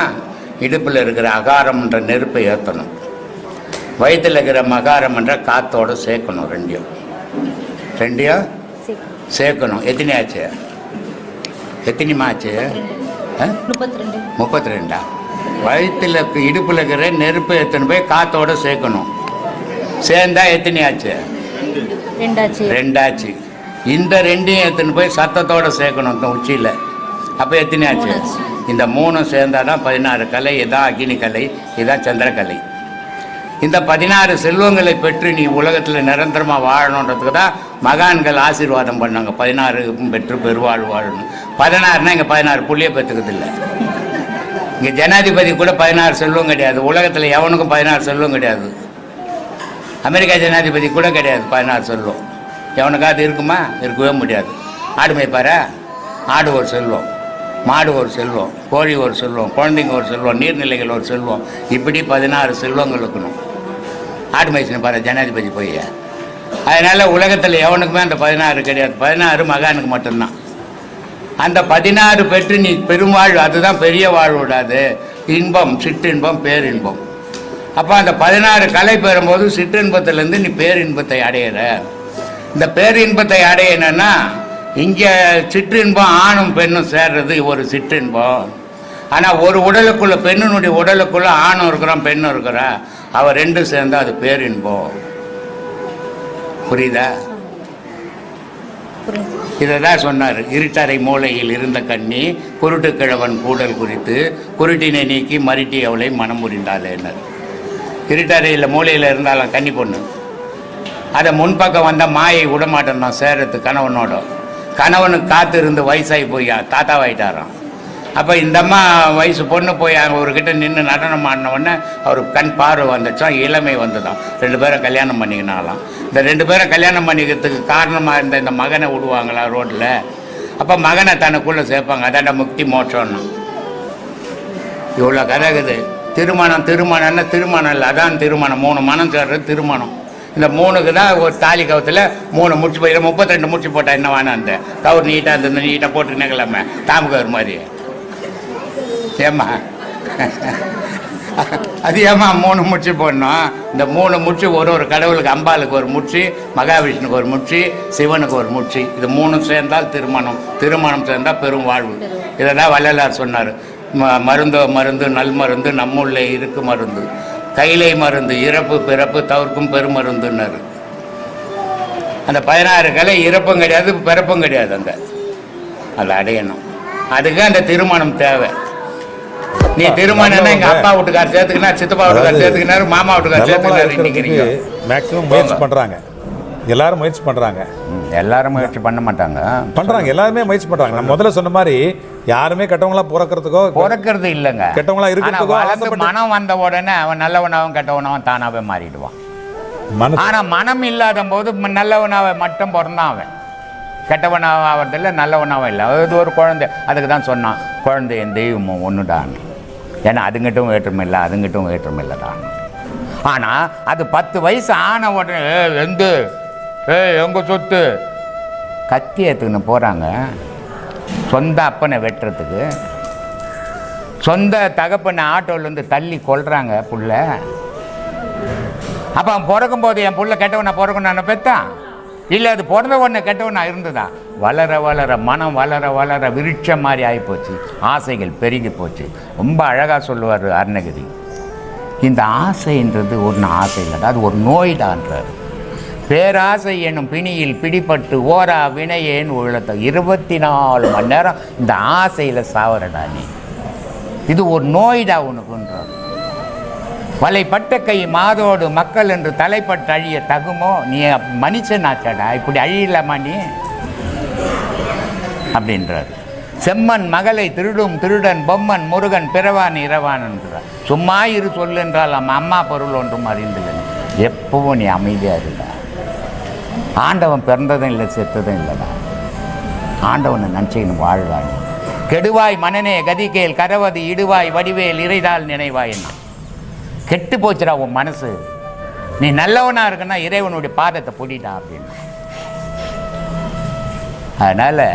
இடுப்பில் இருக்கிற அகாரம்ன்ற நெருப்பை ஏற்றணும், வயிற்றில் இருக்கிற மகாரம்ன்ற காத்தோடு சேர்க்கணும். ரெண்டையும் சேர்க்கணும். எத்தனையாச்சு? எத்தனைமாச்சு? 32. வயிற்றில் இடுப்பில் இருக்கிற நெருப்பை எத்தனை போய் காத்தோடு சேர்க்கணும். சேர்ந்தா எத்தனையாச்சு? 2 இந்த 2ஐயும் எத்தனை போய் சத்தத்தோடு சேர்க்கணும் உச்சியில். அப்போ எத்தனையாச்சு? இந்த 3 சேர்ந்தால் தான் 16 கலை. இதான் அக்னி கலை, இதான் சந்திரகலை. இந்த 16 செல்வங்களை பெற்று நீ உலகத்தில் நிரந்தரமாக வாழணுன்றதுக்கு தான் மகான்கள் ஆசீர்வாதம் பண்ணாங்க. 16 பெற்று பெருவாழ் வாழணும். 16னா இங்கே 16 புள்ளியை பெற்றுக்கிறது இல்லை. இங்கே ஜனாதிபதி கூட 16 செல்வம் கிடையாது. உலகத்தில் எவனுக்கும் 16 செல்வம் கிடையாது. அமெரிக்கா ஜனாதிபதி கூட கிடையாது 16 செல்வம். எவனுக்காவது இருக்குமா? இருக்கவே முடியாது. ஆடு மேய்ப்பாரா? ஆடு ஒரு செல்வம், மாடு ஒரு செல்வம், கோழி ஒரு செல்வம், குழந்தைங்க ஒரு செல்வம், நீர்நிலைகள் ஒரு செல்வம், இப்படி 16 செல்வங்கள் இருக்கணும். ஆடு மேய்ச்சின்னு பாரு ஜனாதிபதி போய். அதனால் உலகத்தில் எவனுக்குமே அந்த 16 கிடையாது. 16 மகானுக்கு மட்டும்தான். அந்த 16 பெற்று நீ பெருவாழ்வு, அதுதான் பெரிய வாழ்வுடாது. இன்பம், சிற்றின்பம், பேரின்பம். அப்போ அந்த 16 கலை பெறும்போது சிற்றின்பத்திலேருந்து நீ பேரின்பத்தை அடையிற. இந்த பேரின்பத்தை அடையணுன்னா இங்கே சிற்றின்பம் ஆணும் பெண்ணும் சேர்றது ஒரு சிற்றின்பம். ஆனால் ஒரு உடலுக்குள்ள, பெண்ணினுடைய உடலுக்குள்ள ஆணும் இருக்கிறான் பெண்ணும் இருக்கிறா, அவள் ரெண்டும் சேர்ந்தா அது பேரின்பம். புரியுதா? இதை தான் சொன்னார். இருட்டறை மூலையில் இருந்த கண்ணி குருட்டுக்கிழவன் கூடல் குறித்து குருட்டினை நீக்கி மருட்டி அவளை மனம் புரிந்தாளேன்னார். இருட்டறையில் மூலையில் இருந்தாலும் கன்னி பொண்ணு, அதை முன்பக்கம் வந்தால் மாயை விடமாட்டேன் நான் சேரத்து கணவனோட. கணவனுக்கு காத்து இருந்து வயசாகி போய் தாத்தாவாயிட்டாராம். அப்போ இந்த அம்மா வயசு பொண்ணு போய் அவர்கிட்ட நின்று நடனம் ஆடின உடனே அவருக்கு கண் பார்வை வந்துச்சான், இளமை வந்துதான். 2 பேரும் கல்யாணம் பண்ணிக்கினாலாம். இந்த 2 பேரும் கல்யாணம் பண்ணிக்கிறதுக்கு காரணமாக இருந்த இந்த மகனை விடுவாங்களா ரோட்டில்? அப்போ மகனை தனக்குள்ளே சேர்ப்பாங்க. அதாண்ட முக்தி மோட்சம்னு. இவ்வளோ கதை இருக்குது. திருமணம்னா திருமணம் இல்லை, அதான் திருமணம். 3 மனம் சேர்றது திருமணம். இந்த 3க்கு தான் ஒரு தாலி கவுத்தில் 3 முடிச்சு போய் 32 முடிச்சு போட்டால் என்ன வேணாம். அந்த கவர் நீட்டாக இருந்தது, நீட்டாக போட்டுக்கினே கிளம்ப தாமுகவர் மாதிரி. ஏம்மா அது ஏம்மா 3 முடிச்சு போடணும்? இந்த 3 முடிச்சு ஒரு கடவுளுக்கு, அம்பாளுக்கு ஒரு முடிச்சு, மகாவிஷ்ணுக்கு ஒரு முடிச்சு, சிவனுக்கு ஒரு முடிச்சு. இது 3 சேர்ந்தால் திருமணம். திருமணம் சேர்ந்தால் பெரும் வாழ்வு. இதை தான் வள்ளலார் சொன்னார். மருந்தோ மருந்து நல் மருந்து நம்முள்ளே இருக்கு மருந்து, கைலை மருந்து இறப்பு பிறப்பு தவிர்க்கும் பெருமருந்துன்னாரு. அந்த 16 கலை இறப்பும் கிடையாது பிறப்பும் கிடையாது. அதை அடையணும். அதுக்கு அந்த திருமணம் தேவை. நீ திருமணம்னா எங்கள் அப்பா வீட்டுக்கார சேர்த்துக்கினார், சித்தப்பா வீட்டுக்கார சேர்த்துக்கினார், மாமா வீட்டுக்கார சேர்த்துக்கினார். இன்னைக்கு மேக்ஸிமம் முயற்சி பண்ணுறாங்க. எல்லாரும் முயற்சி பண்ணுறாங்க. எல்லாரும் முயற்சி பண்ண மாட்டாங்க, பண்ணுறாங்க. எல்லாருமே முயற்சி பண்ணுறாங்க. நான் முதல்ல சொன்ன மாதிரி யாருமே கெட்டவங்களா பிறக்கிறது இல்லைங்க. கெட்டவங்களா இருக்கிறதுக்கோ மனம் வந்த உடனே அவன் நல்லவனாகவும் கெட்டவனாகவும் தானாகவே மாறிடுவான். ஆனால் மனம் இல்லாத போது நல்லவனாக மட்டும் பிறந்தான் அவன். கெட்டவனாக ஆகிறதில்ல, நல்லவனாகவும் இல்லை. அது ஒரு குழந்தை. அதுக்கு தான் சொன்னான், குழந்தை என் தெய்வமும் ஒன்று தான். ஏன்னா அதுங்கிட்டும் வேற்றுமை இல்லை, அதுங்கிட்டும் வேற்றுமை இல்லை தான். ஆனால் அது 10 வயசு ஆன உடனே எங்கள் சொத்து கத்தி ஏற்றுக்குன்னு போகிறாங்க. சொந்த அப்பனை வெட்டுறதுக்கு, சொந்த தகப்பனை ஆட்டோலேருந்து தள்ளி கொள்கிறாங்க புள்ள. அப்போ அவன் பிறக்கும்போது என் புள்ள கெட்டவனை பிறக்கணும் பெத்தான் இல்லை, அது பிறந்த உடனே கெட்டவனா இருந்ததா? வளர வளர மனம் வளர வளர விருட்சம் மாதிரி ஆகிப்போச்சு, ஆசைகள் பெருகி போச்சு. ரொம்ப அழகாக சொல்லுவார் அருணகிரி. இந்த ஆசைன்றது ஒன்று ஆசை இல்லை, அது ஒரு நோய்தான்றார். பேராசை எனும் பிணியில் பிடிபட்டு ஓரா வினையேன் உள்ளத்தை 24 மணி நேரம் இந்த ஆசையில் சாவரடா நீ. இது ஒரு நோய்டா உனக்குன்றார். வலைப்பட்ட கை மாதோடு மக்கள் என்று தலைப்பட்டு அழிய தகுமோ? நீ மனுஷன் ஆச்சாடா, இப்படி அழியலாமா நீ அப்படின்றார். செம்மன் மகளை திருடும் திருடன் பொம்மன் முருகன் பிறவான் இரவான் என்றார். சும்மா இரு சொல்லுன்றால் அம்மா பொருள் ஒன்றும் அறிந்தில்லை. எப்பவும் நீ அமைதியாக இருந்தா. ஆண்டவன் பிறந்ததும் இல்லை செத்ததும் இல்லைடா. ஆண்டவனை நினச்சிக்கணும் வாழ்வாய். கெடுவாய் மனநே கதிகேல் கரவது இடுவாய் வடிவேல் இறைதால் நினைவாய். என்ன கெட்டு போச்சுடா உன் மனசு. நீ நல்லவனாக இருக்குன்னா இறைவனுடைய பாதத்தை பிடிடா அப்படின்னு. அதனால்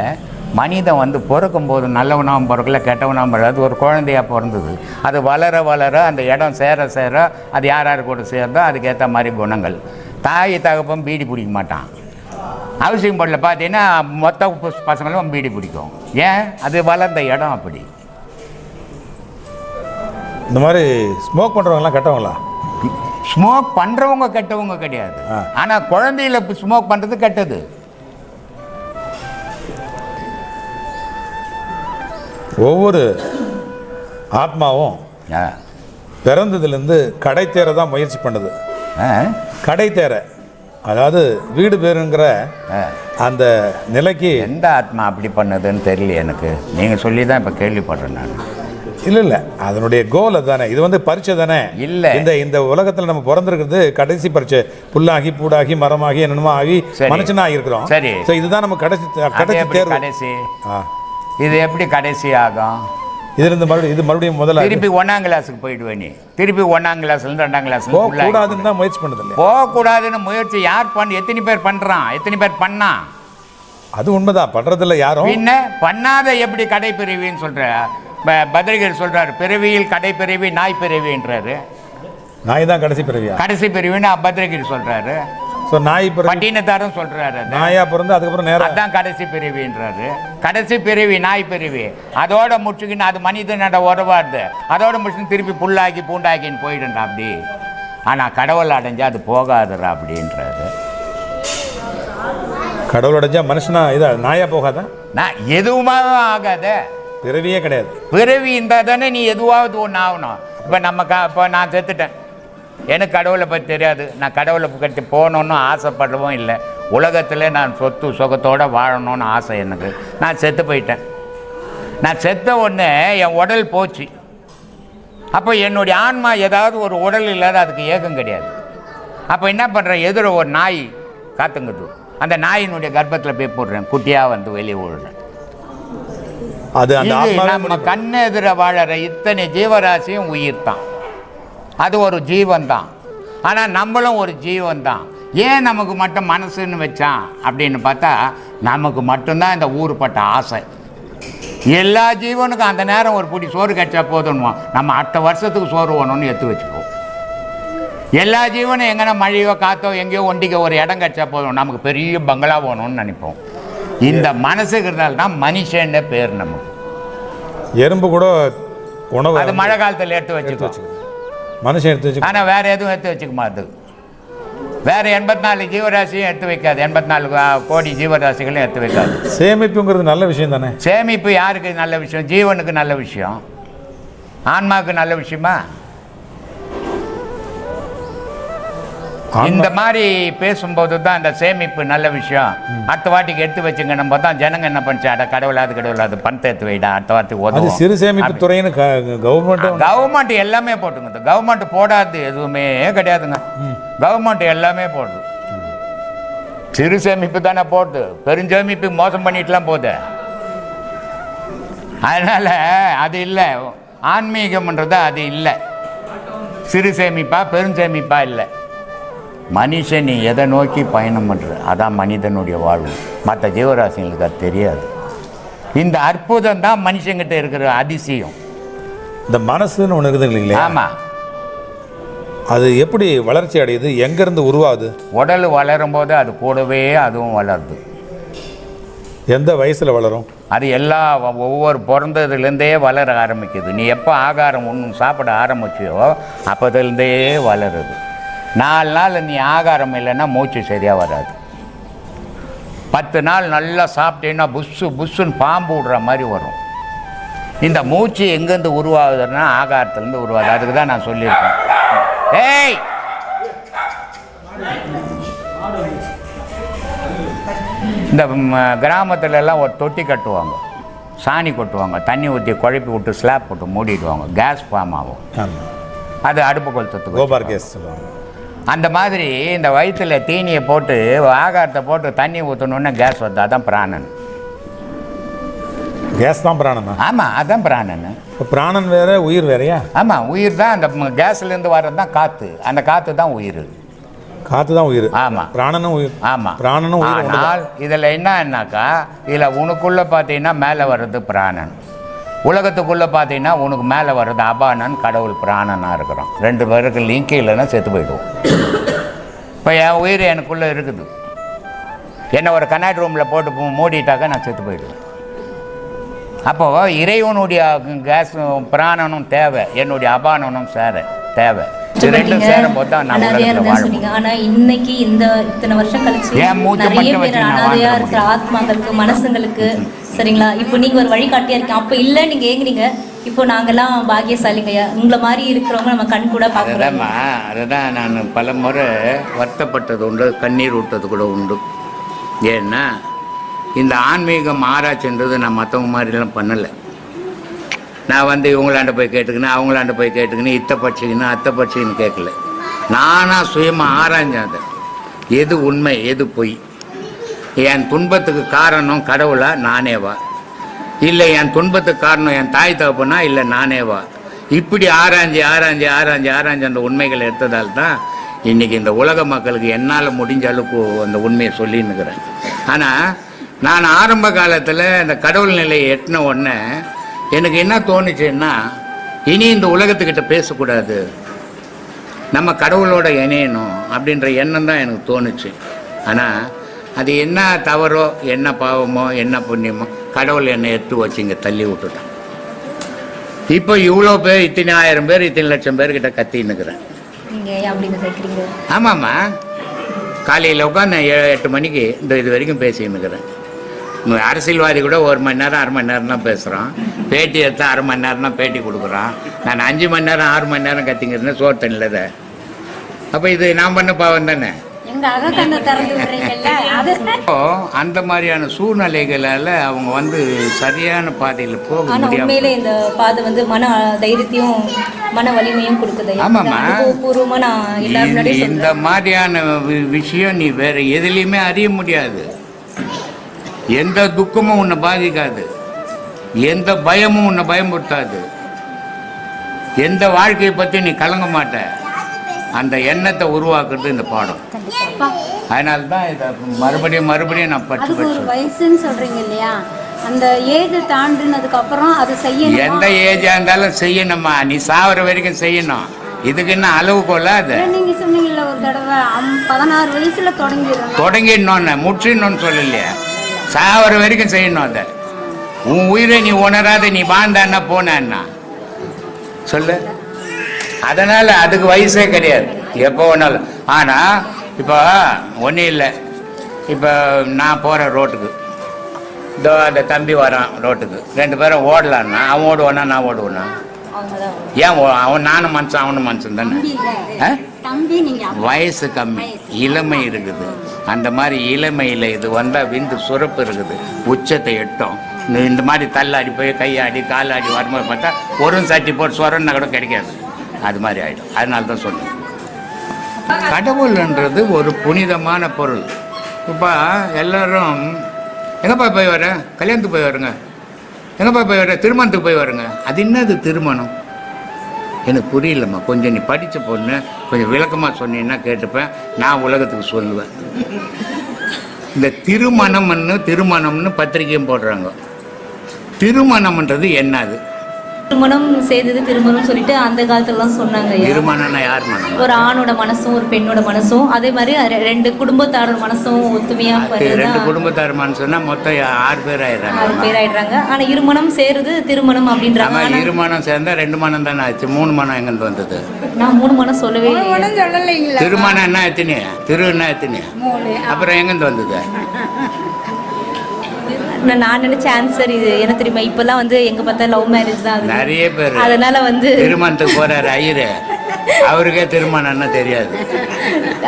மனிதன் பிறக்கும்போது நல்லவனாகவும் பிறக்கல, கெட்டவனாகவும் பிறகு அது ஒரு குழந்தையாக பிறந்தது. அது வளர வளர அந்த இடம் சேர சேர அது யார் யார் கூட சேர்ந்தோ அதுக்கேற்ற மாதிரி குணங்கள். தாய் தகப்பம் பீடி பிடிக்க மாட்டான். அவசியம் படல பார்த்தீங்கன்னா மொத்த பசங்களும் பீடி பிடிக்கும். ஏன்? அது வளர்ந்த இடம் அப்படி. இந்த மாதிரி ஸ்மோக் பண்ணுறவங்களாம் கெட்டவங்களா? ஸ்மோக் பண்ணுறவங்க கெட்டவங்க கிடையாது. ஆனால் குழந்தையில ஸ்மோக் பண்ணுறது கெட்டது. ஒவ்வொரு ஆத்மாவும் பிறந்ததுலேருந்து கடை தேர தான் முயற்சி பண்ணுது. கடை தேர, அதாவது வீடு பேருங்கிற அந்த நிலைக்கு. எந்த ஆத்மா அப்படி பண்ணதுன்னு தெரியல எனக்கு. நீங்கள் சொல்லி தான் இப்போ கேள்விப்படுறேன் நான். இல்ல அதனுடைய கோல் அதுதானே. இது வந்து பரீட்சை தானே. இல்ல இந்த உலகத்துல நம்ம பிறந்திருக்கிறது கடைசி பரீட்சை. புல்லாகி பூடாகி மரமாகி என்னமோ ஆகி மனுஷனா ஆகிருக்கிறோம். சரி, இதுதான் நம்ம கடைசி தேர்வு. கடைசி இது எப்படி கடைசி ஆகும்? இது மறுபடியும் முதல்ல திருப்பி 1ஆம் கிளாஸுக்கு போயிடுவேன். நீ திருப்பி 1ஆம் கிளாஸ்ல இருந்து 2ஆம் கிளாஸ் போகக்கூடாதுன்னு தான் முயற்சி பண்ணது இல்லை. போகக்கூடாதுன்னு முயற்சி யார் எத்தனை பேர் பண்றான்? எத்தனை பேர் பண்ணா? அது உண்மைதான், பண்றதில்ல யாரும். பின்ன பண்ணாத எப்படி கடை பிறவின்னு சொல்ற? பத்ரிகர் சொல்றாரு, பிறவியில் கடை பிறவி நாய் பிறவின்றாரு. நாய் தான் கடைசி பிறவியா? கடைசி பிறவின்னு பத்ரிகர் சொல்றாரு. நாய் பட்டினத்தாரும் சொல்றாரு, நாயா பிறந்து அதுக்கப்புறம் நேரம் அதான் கடைசி பிறவின்றாரு. கடைசி பிறவி நாய் பிறவி. அதோட முடிச்சுக்கின்னு அது மனிதனோட உறவாடுது. அதோட முடிச்சு திருப்பி புல்லாக்கி பூண்டாக்கின்னு போயிடுறா அப்படி. ஆனா கடவுள் அடைஞ்சா அது போகாதுரா அப்படின்றாரு. கடவுள் அடைஞ்சா மனுஷனா நாயா போகாதா? நான் எதுவுமே ஆகாத, பிறவியே கிடையாது. பிறவி இருந்தால் தானே நீ எதுவாவது ஒன்று ஆகணும். இப்போ இப்போ நான் செத்துட்டேன், எனக்கு கடவுளை பற்றி தெரியாது. நான் கடவுளை பற்றி போகணுன்னு ஆசைப்படவும் இல்லை. உலகத்தில் நான் சொத்து சுகத்தோடு வாழணும்னு ஆசை எனக்கு. நான் செத்து போயிட்டேன். நான் செத்த உடனே என் உடல் போச்சு. அப்போ என்னுடைய ஆன்மா ஏதாவது ஒரு உடல் இல்லாத அதுக்கு ஏகம் கிடையாது. அப்போ என்ன பண்ணுறேன், எதிர ஒரு நாய் காத்துங்குது. அந்த நாயினுடைய கர்ப்பத்தில் போய் போடுறேன், குட்டியாக வந்து வெளியே விடுறேன். அது நம்ம கண்ணு எதிர வாழற இத்தனை ஜீவராசியும் உயிர் தான். அது ஒரு ஜீவன் தான். ஆனால் நம்மளும் ஒரு ஜீவன் தான். ஏன் நமக்கு மட்டும் மனசுன்னு வச்சான் அப்படின்னு பார்த்தா, நமக்கு மட்டும்தான் இந்த ஊருப்பட்ட ஆசை. எல்லா ஜீவனுக்கும் அந்த நேரம் ஒரு பிடி சோறு கிடைச்சா போதும்னுவோம். நம்ம அடுத்த வருஷத்துக்கு சோறு வேணும்னு எடுத்து வச்சுக்குவோம். எல்லா ஜீவனும் எங்கன்னா மழையோ காற்றோ எங்கேயோ ஒண்டிக்க ஒரு இடம் கிடைச்சா போதும், நமக்கு பெரிய பங்களா வேணும்னு நினைப்போம். இந்த மனசுங்கிறதால தான் மனுஷன்னு பேர். நமக்கு எறும்பு கூட உணவு அது மழை காலத்தில் எடுத்து வச்சுக்கோ, மனுஷன் எடுத்து வச்சு. ஆனால் வேற எதுவும் எடுத்து வச்சுக்க மாட்டுது. வேற 84 ஜீவராசியும் எடுத்து வைக்காது. 84 கோடி ஜீவராசிகளும் எடுத்து வைக்காது. சேமிப்புங்கிறது நல்ல விஷயம் தானே. சேமிப்பு யாருக்கு நல்ல விஷயம்? ஜீவனுக்கு நல்ல விஷயம், ஆன்மாவுக்கு நல்ல விஷயமா? இந்த மாதிரி பேசும்போது தான் இந்த சேமிப்பு நல்ல விஷயம். அடுத்த வாட்டிக்கு எடுத்து வச்சுங்க. நம்ம தான் ஜனங்க என்ன பண்ணிச்சு, அட கடவுளாது கடவுளாது பணத்தை எடுத்து வைடா, அடுத்த வாரத்துக்கு உதவும். சிறு சேமிப்பு துறைன்னு கவர்மெண்ட் எல்லாமே போட்டுங்க. கவர்மெண்ட் போடாது எதுவுமே கிடையாதுங்க. கவர்மெண்ட் எல்லாமே போடுது. சிறு சேமிப்பு தானே போடுது, பெருஞ்சேமிப்பு மோசம் பண்ணிட்டுலாம் போகுது. அதனால அது இல்லை. ஆன்மீகம்ன்றது அது இல்லை. சிறு சேமிப்பா பெருஞ்சேமிப்பா இல்லை. மனுஷன் நீ எதை நோக்கி பயணம் பண்ணுற, அதான் மனிதனுடைய வாழ்வு. மற்ற ஜீவராசிகளுக்கு அது தெரியாது. இந்த அற்புதம் தான் மனுஷங்கிட்ட இருக்கிற அதிசயம். இந்த மனசுன்னு ஒன்று இருக்குது இல்லைங்களா? ஆமாம். அது எப்படி வளர்ச்சி அடையுது, எங்கேருந்து உருவாகுது? உடல் வளரும் போது அது கூடவே அதுவும் வளருது. எந்த வயசில் வளரும்? அது ஒவ்வொரு பிறந்ததுலேருந்தே வளர ஆரம்பிக்குது. நீ எப்போ ஆகாரம் ஒன்று சாப்பிட ஆரம்பிச்சியோ அப்போதுலேருந்தே வளருது. 4 நாள் நீ ஆகாரம் இல்லைன்னா மூச்சு சரியாக வராது. 10 நாள் நல்லா சாப்பிட்டீங்கன்னா புஷ்ஷுன்னு பாம்பு விடுற மாதிரி வரும். இந்த மூச்சு எங்கேருந்து உருவாகுதுன்னா ஆகாரத்துலேருந்து உருவாகுது. அதுக்கு தான் நான் சொல்லியிருக்கேன். ஏய், இந்த கிராமத்துல எல்லாம் ஒரு தொட்டி கட்டுவாங்க, சாணி கொட்டுவாங்க, தண்ணி ஊற்றி குழப்பி விட்டு ஸ்லாப் போட்டு மூடிடுவாங்க. கேஸ் ஃபார்ம் ஆகும். அது அடுப்பு கொளுத்துறதுக்கு கோபார் கேஸ் சொல்லுவாங்க. அந்த மாதிரி இந்த வயிற்றில் தீனியை போட்டு ஆகாரத்தை போட்டு தண்ணி ஊற்றணுன்னு கேஸ் வருது. அதான் பிராணன். கேஸ் தான் பிராணனா? ஆமாம், அதான் பிராணன். இப்போ பிராணன் வேற, உயிர் வேறையா? ஆமாம், உயிர் தான். அந்த கேஸ்லேருந்து வர்றது தான் காற்று. அந்த காற்று தான் உயிர். காற்று தான் உயிர். ஆமாம், பிராணனும் உயிர். ஆமாம், பிராணனும் உயிர். ஆனால் இதில் என்னன்னாக்கா, இதில் உனக்குள்ளே பார்த்தீங்கன்னா மேலே வர்றது பிராணன், உலகத்துக்குள்ளே பார்த்தீங்கன்னா உனக்கு மேலே வர்றது அபானன், கடவுள் பிராணனாக இருக்கிறோம். 2 பேருக்கு லிங்க் இல்லைன்னா செத்து போயிடுவோம். இப்போ என் உயிர் எனக்குள்ளே இருக்குது. என்னை ஒரு கண்ணாடி ரூமில் போட்டு மூடிட்டாக்கா நான் செத்து போயிடுவேன். அப்போது இறைவனுடைய கேஸ் பிராணனும் தேவை, என்னுடைய அபானனும் தேவை. ரெண்டும் சேரும் போது தான் நான் உலகத்தில் வாழணும். ஆனா இன்னைக்கு இத்தனை வருஷம் கழிச்சு நிறைய பேர் அனாதையா இருக்கிற ஆத்மாக்களுக்கு, மனசுங்களுக்கு, சரிங்களா, இப்போ நீங்க ஒரு வழிகாட்டியா இருக்கீங்க. அப்ப இல்ல நீங்க ஏங்குறீங்க. இப்போ நாங்கெல்லாம் பாக்கியசாலிங்கய்யா, உங்களை மாதிரி இருக்கிறவங்க நம்ம கண் கூட பார்க்குறோம். அதுதான் நான் பல முறை வருத்தப்பட்டது உண்டு, கண்ணீர் விட்டது கூட உண்டு. ஏன்னா இந்த ஆன்மீகம் ஆராய்ச்சின்றது நான் மற்றவங்க மாதிரிலாம் பண்ணலை. நான் வந்து இவங்களாண்ட போய் கேட்டுக்கினேன், அவங்களாண்ட போய் கேட்டுக்கினேன், இத்தை படிச்சுக்கணும் அத்தை படிச்சுக்கின்னு கேட்கல. நானாக சுயமாக ஆராய்ஞ்சேன் அதை, எது உண்மை எது பொய், என் துன்பத்துக்கு காரணம் கடவுளா நானேவா, இல்லை என் துன்பத்துக்கு காரணம் என் தாய் தகப்பனா, இல்லை நானேவா. இப்படி ஆராய்ஞ்சி ஆராய்ஞ்சி ஆராய்ஞ்சி ஆராய்ஞ்சி அந்த உண்மைகளை எடுத்ததால் தான் இன்றைக்கி இந்த உலக மக்களுக்கு என்னால் முடிஞ்ச அளவுக்கு அந்த உண்மையை சொல்லின்னுக்கிறேன். ஆனால் நான் ஆரம்ப காலத்தில் இந்த கடவுள் நிலையை எட்டின உடனே எனக்கு என்ன தோணுச்சுன்னா, இனி இந்த உலகத்துக்கிட்ட பேசக்கூடாது, நம்ம கடவுளோட இணையணும் அப்படின்ற எண்ணம் தான் எனக்கு தோணுச்சு. ஆனால் அது என்ன தவறோ என்ன பாவமோ என்ன புண்ணியமோ கடவுள் என்னை எடுத்து வச்சு இங்கே தள்ளி விட்டுட்டான். இப்போ இவ்வளோ பேர், இத்தனை 1000 பேர், இத்தனை லட்சம் பேர்கிட்ட கத்தின்னுக்கிறேன். ஆமாம்மா, காலையில் உட்காந்து 7-8 மணிக்கு இது வரைக்கும் பேசின்னுக்கிறேன். அரசியல்வாதி கூட 1 மணி நேரம் 1/2 மணி நேரம் தான் பேசுகிறான், பேட்டி எடுத்தால் 1/2 மணி நேரம் தான் பேட்டி கொடுக்குறான். நான் 5 மணி நேரம் 6 மணி நேரம் கத்திங்கிறேன் சோறு தண்ணியில் தான். அப்போ இது நான் பண்ண பாவம் தானே. அந்த மாதிரியான சூழ்நிலைகளால் அவங்க வந்து சரியான பாதையில் போக முடியாது. இந்த பாதை வந்து மன தைரியத்தையும் மன வலிமையும் கொடுக்குது. ஆமாம்மா, இந்த மாதிரியான விஷயம் நீ வேற எதுலேயுமே அறிய முடியாது. எந்த துக்கமும் உன்னை பாதிக்காது, எந்த பயமும் உன்னை பயமுறுத்தாது, எந்த வாழ்க்கையை பற்றி நீ கலங்க மாட்ட. அந்த எண்ணத்தை உருவாக்குறது இந்த பாடம். அதனால தான் இதை மறுபடியும் நான் படிச்சு வயசுன்னு சொல்றீங்க இல்லையா, அந்த ஏஜ் தாண்டினதுக்கு அப்புறம் அது செய்யணும். எந்த ஏஜா இருந்தாலும் செய்யணுமா, நீ சாவர வரைக்கும் செய்யணும். இதுக்கு என்ன அளவு கொள்ளாது. நீங்க சொன்னீங்கல்ல ஒரு தடவை 16 வயசுல தொடங்கிடணும்னு முற்றிடணும்னு சொல்லலையா, சாவர வரைக்கும் செய்யணும். அதை உன் உயிரை நீ உணராத நீ வாழ்ந்தான்னா போனா சொல்லு. அதனால் அதுக்கு வயசே கிடையாது, எப்போ வேணாலும். ஆனால் இப்போ ஒன்றும் இல்லை, இப்போ நான் போகிறேன் ரோட்டுக்கு, இதோ அந்த தம்பி வரான் ரோட்டுக்கு, 2 பேரும் ஓடலான்னா அவன் ஓடுவானா நான் ஓடுவேனா? ஏன் அவன் நானும் மனுஷன் அவனும் மனுஷன் தானே. வயசு கம்மி, இளமை இருக்குது. அந்த மாதிரி இளமையில் இது வந்தால் விந்து சுரப்பு இருக்குது, உச்சத்தை எட்டும். இந்த மாதிரி தள்ளாடி போய் கையாடி காலாடி வரும்போது பார்த்தா ஒரு சட்டி போட்டு சொரன்னா கூட கிடைக்காது, அது மாதிரி ஆகிடும். அதனால தான் சொல்லுவேன், கடவுள்ன்றது ஒரு புனிதமான பொருள். இப்போ எல்லோரும் எங்கப்பா போய் வர, கல்யாணத்துக்கு போய் வருங்க, எங்கப்பா போய் வர, திருமணத்துக்கு போய் வருங்க. அது என்னது திருமணம்? எனக்கு புரியலம்மா, கொஞ்சம் நீ படித்த பொண்ணு கொஞ்சம் விளக்கமாக சொன்னீங்கன்னா கேட்டுப்பேன், நான் உலகத்துக்கு சொல்லுவேன். இந்த திருமணம்னு பத்திரிக்கையும் போடுறாங்க. திருமணம்ன்றது என்னது? திருமணம் செய்தது திருமணம் சொல்லிட்டு அந்த காலத்துலலாம் சொன்னாங்க. திருமணம்னா யார் மனம்? ஒரு ஆணோட மனசும் ஒரு பெண்ணோட மனசும், அதே மாதிரி 2 குடும்பத்தாரோட மனசும் ஒத்துமையா. 2 குடும்பத்தார் மனசுனா மொத்தம் 6 பேர் ஆயிடுறாங்க. 6 பேர் ஆயிடுறாங்க. ஆனா இருமணம் சேருது திருமணம் அப்படின்றாங்க. இருமணம் சேர்ந்தா 2 மனம் தானே ஆச்சு, 3 மனம் எங்கிருந்து வந்தது? நான் 3 மனம் சொல்லவே சொல்லலைங்களா. திருமணம் என்ன எத்தனை, திரு என்ன எத்தனை, அப்புறம் எங்கிருந்து வந்தது? நான் நினைச்ச ஆன்சர் இது என்ன தெரியுமா, இப்பெல்லாம் வந்து எங்க பார்த்தா லவ் மேரேஜ் தான் நிறைய பேர். அதனால வந்து திருமணத்துக்கு போறாரு ஐயரு, அவருக்கே திருமணம்னா தெரியாது.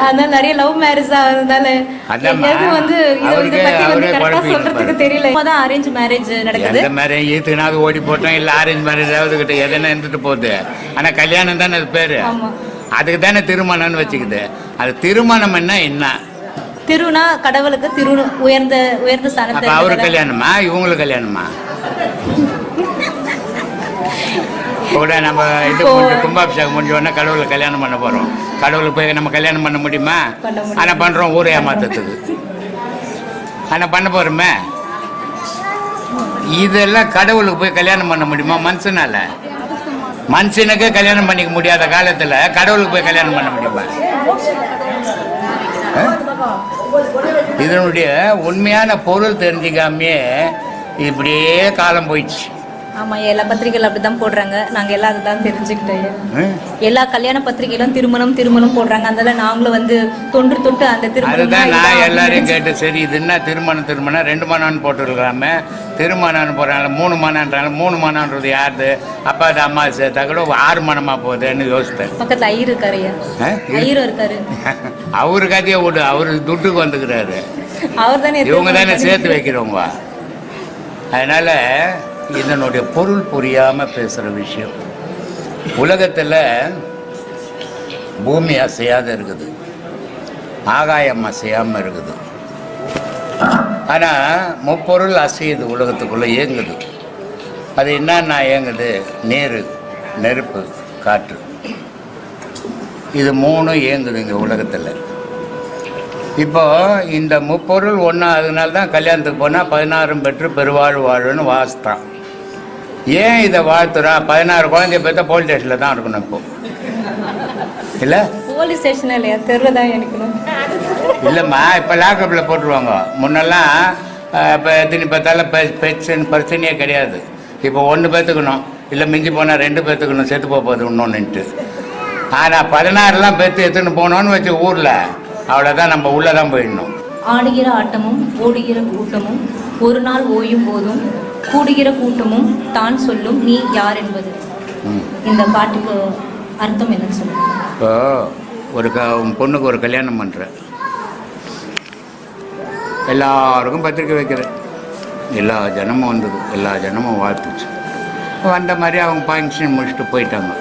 அதனால நிறைய லவ் மேரேஜ் ஆகிறதுனால வந்து சொல்றதுக்கு தெரியல. அரேஞ்ச் மேரேஜ் நடக்குது. எந்த மேரேஜ் ஈத்துனாவது ஓடி போட்டோம், இல்ல அரேஞ்ச் மேரேஜ் ஆகுது கிட்ட எதனா இருந்துட்டு போகுது. ஆனா கல்யாணம் தானே அது பேரு, அதுக்கு தானே திருமணம்னு வச்சுக்குது. அது திருமணம் என்ன? திருனா கடவுளுக்கு உயர்ந்த ஸ்தானத்தை. அவரு கல்யாணமா இவங்களுக்கு கல்யாணமா? கூட நம்ம இது கும்பாபிஷேகம் முடிஞ்ச உடனே கடவுளை கல்யாணம் பண்ண போறோம். கடவுளுக்கு போய் நம்ம கல்யாணம் பண்ண முடியுமா? ஆனா பண்றோம் ஊரே ஏமாத்தத்துக்கு. ஆனா பண்ண போறோமே. இதெல்லாம் கடவுளுக்கு போய் கல்யாணம் பண்ண முடியுமா மனுஷனால? மனுஷனுக்கே கல்யாணம் பண்ணிக்க முடியாத காலத்துல கடவுளுக்கு போய் கல்யாணம் பண்ண முடியுமா? இதனுடைய உண்மையான பொருள் தெரிஞ்சுக்காமே இப்படியே காலம் போயிடுச்சு. ஆமா, எல்லா பத்திரிகைகள் அப்படிதான் போடுறாங்க. நாங்க எல்லாம் அதுதான் தெரிஞ்சுக்கிட்டோம். எல்லா கல்யாண பத்திரிகைகளும் திருமணம் போடுறாங்க. அதனால நாங்களும் வந்து தொட்டு அந்த திருமணம். அதுதான் நான் எல்லாரையும் கேட்டு, சரி இது என்ன திருமணம் 2 மனம்னு போட்டுருக்கலாமே, திருமணம்னு போடுறாங்க 3 மனம்ன்றாங்க. 3 மனம்ன்றது யாரு? அப்பா அது அம்மா சேர்த்தா கூட 6 மனமா போகுதுன்னு யோசித்தேன். பக்கத்துல ஐயர் இருக்காரு. ஐயரும் இருக்காரு. அவரு கதையை விடு, அவரு துட்டுக்கு வந்துக்கிறாரு. அவர் தானே, இவங்க தானே சேர்த்து வைக்கிறவங்க. அதனால இதனுடைய பொருள் புரியாமல் பேசுகிற விஷயம். உலகத்தில் பூமி அசையாத இருக்குது, ஆகாயம் அசையாமல் இருக்குது. ஆனால் முப்பொருள் அசையுது, உலகத்துக்குள்ளே இயங்குது. அது என்னன்னா இயங்குது? நீர், நெருப்பு, காற்று. இது மூணும் இயங்குது இங்கே உலகத்தில். இப்போ இந்த முப்பொருள் ஒன்றா, அதனால தான் கல்யாணத்துக்கு போனால் 16 பெற்று பெருவாழ் வாழுன்னு வாசித்தான். ஏன் இதை வாழ்த்துறான்? 16 குழந்தைய பார்த்தா போலீஸ் ஸ்டேஷனில் தான் இருக்கணும். இப்போ இல்லை போலீஸ் ஸ்டேஷன் இல்லையா, தெருவில் தான் எடுக்கணும். இல்லைம்மா, இப்போ லாக்அப்பில் போட்டுருவாங்க. முன்னெல்லாம் இப்போ எத்தனை பார்த்தாலும் பிரச்சனையே கிடையாது. இப்போ 1 பேத்துக்கணும், இல்லை மிஞ்சி போனால் 2 பேத்துக்கணும், செத்து போகுது இன்னொன்னுட்டு. ஆனால் 16லாம் பேத்து எடுத்துன்னு போனோன்னு வச்சு ஊரில் அவ்வளோதான், நம்ம உள்ளே தான் போயிடணும். ஆடுகிற ஆட்டமும் ஓடுகிற கூட்டமும் ஒரு நாள் ஓயும் போதும் கூடுகிற கூட்டமும் தான் சொல்லும் நீ யார் என்பது. இந்த பாட்டுக்கு அர்த்தம் என்னன்னு சொல்லுங்க. இப்போ ஒரு பொண்ணுக்கு ஒரு கல்யாணம் பண்ணுறேன், எல்லாருக்கும் பத்திரிக்கை வைக்கிறேன், எல்லா ஜனமும் வந்தது, எல்லா ஜனமும் வாழ்த்துச்சு. வந்த மாதிரி அவங்க ஃபங்க்ஷன் முடிச்சுட்டு போயிட்டாங்க.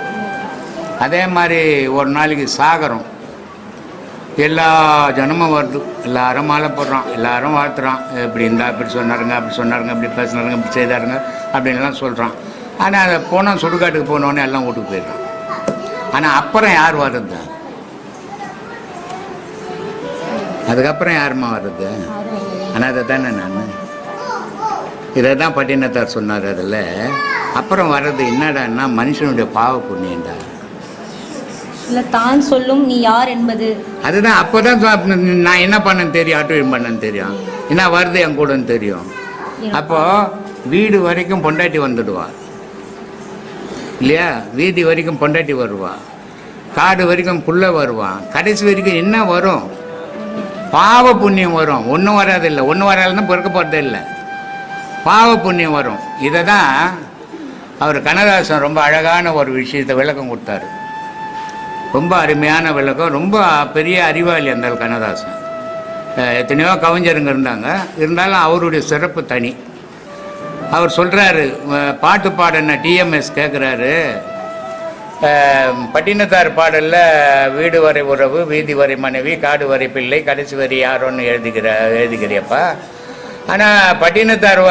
அதே மாதிரி ஒரு நாளைக்கு சாகரம், எல்லா ஜனமும் வருது, எல்லாரும் மாலை போடுறான், எல்லாரும் வாழ்த்துறான். இப்படி இருந்தால் இப்படி சொன்னாருங்க, அப்படி சொன்னாருங்க, இப்படி பேசினாருங்க, இப்படி செய்தாருங்க அப்படின்லாம் சொல்கிறான். ஆனால் அதை போனால் சுடுகாட்டுக்கு போனோடனே எல்லாம் வீட்டுக்கு போயிடுறான். ஆனால் அப்புறம் யார் வர்றது? அதுக்கப்புறம் யாருமா வர்றது? ஆனால் அதை தானே நான் இதை தான் பட்டினத்தார் சொன்னார். அதில் அப்புறம் வர்றது என்னடான்னா மனுஷனுடைய பாவ புண்ணியண்டா. இல்லை, தான் சொல்லும் நீ யார் என்பது. அதுதான். அப்போ தான் நான் என்ன பண்ணேன்னு தெரியும், ஆட்டோயம் பண்ணேன்னு தெரியும், என்ன வருது என் கூடன்னு தெரியும். அப்போது வீடு வரைக்கும் பொண்டாட்டி வந்துடுவா இல்லையா, வீதி வரைக்கும் பொண்டாட்டி வருவா, காடு வரைக்கும் புள்ள வருவான், கடைசி வரைக்கும் என்ன வரும்? பாவ புண்ணியம் வரும். ஒன்றும் வராதில்லை, ஒன்றும் வராதுன்னு பிறக்க போகிறதே இல்லை, பாவ புண்ணியம் வரும். இதை தான் அவர் கண்ணதாசன் ரொம்ப அழகான ஒரு விஷயத்தை விளக்கம் கொடுத்தாரு. ரொம்ப அருமையான விளக்கம், ரொம்ப பெரிய அறிவாளி அந்த கண்ணதாசன். எத்தனையோ கவிஞருங்க இருந்தாங்க, இருந்தாலும் அவருடைய சிறப்பு தனி. அவர் சொல்கிறாரு, பாட்டு பாடின டிஎம்எஸ் கேட்குறாரு, பட்டினத்தார் பாடலில் வீடு வரை உறவு, வீதி வரை மனைவி, காடு வரை பிள்ளை, கடைசி வரை யாரோன்னு எழுதிக்கிறியப்பா. ஆனால் பட்டினத்தார்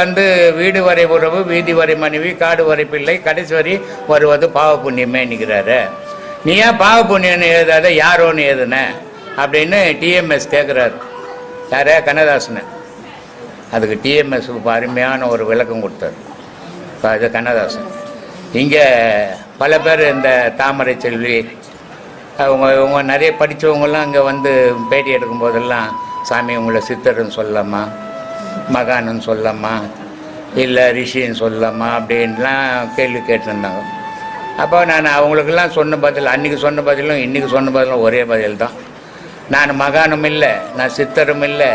வீடு வரை உறவு, வீதி வரை மனைவி, காடு வரை பிள்ளை, கடைசி வரை வருவது பாவ புண்ணியமே நிற்கிறாரு. நீ ஏன் பாவ புண்ணியன்னு எழுதாத, யாரோன்னு எழுதுன அப்படின்னு டிஎம்எஸ் கேட்குறாரு. யாரே? கண்ணதாசனை. அதுக்கு டிஎம்எஸ் அருமையான ஒரு விளக்கம் கொடுத்தார். அது கண்ணதாசன். இங்கே பல பேர் இந்த தாமரை செல்வி அவங்க நிறைய படித்தவங்களாம் இங்கே பேட்டி எடுக்கும்போதெல்லாம், சாமி உங்களை சித்தர்ன்னு சொல்லலாமா, மகான்னு சொல்லலாமா, இல்லை ரிஷின்னு சொல்லலாமா அப்படின்லாம் கேள்வி கேட்டிருந்தாங்க. அப்போ நான் அவங்களுக்கெல்லாம் சொன்ன பதில், அன்றைக்கி சொன்ன பதிலும் இன்றைக்கி சொன்ன பதிலும் ஒரே பதில் தான். நான் மகானும் இல்லை, நான் சித்தரும் இல்லை,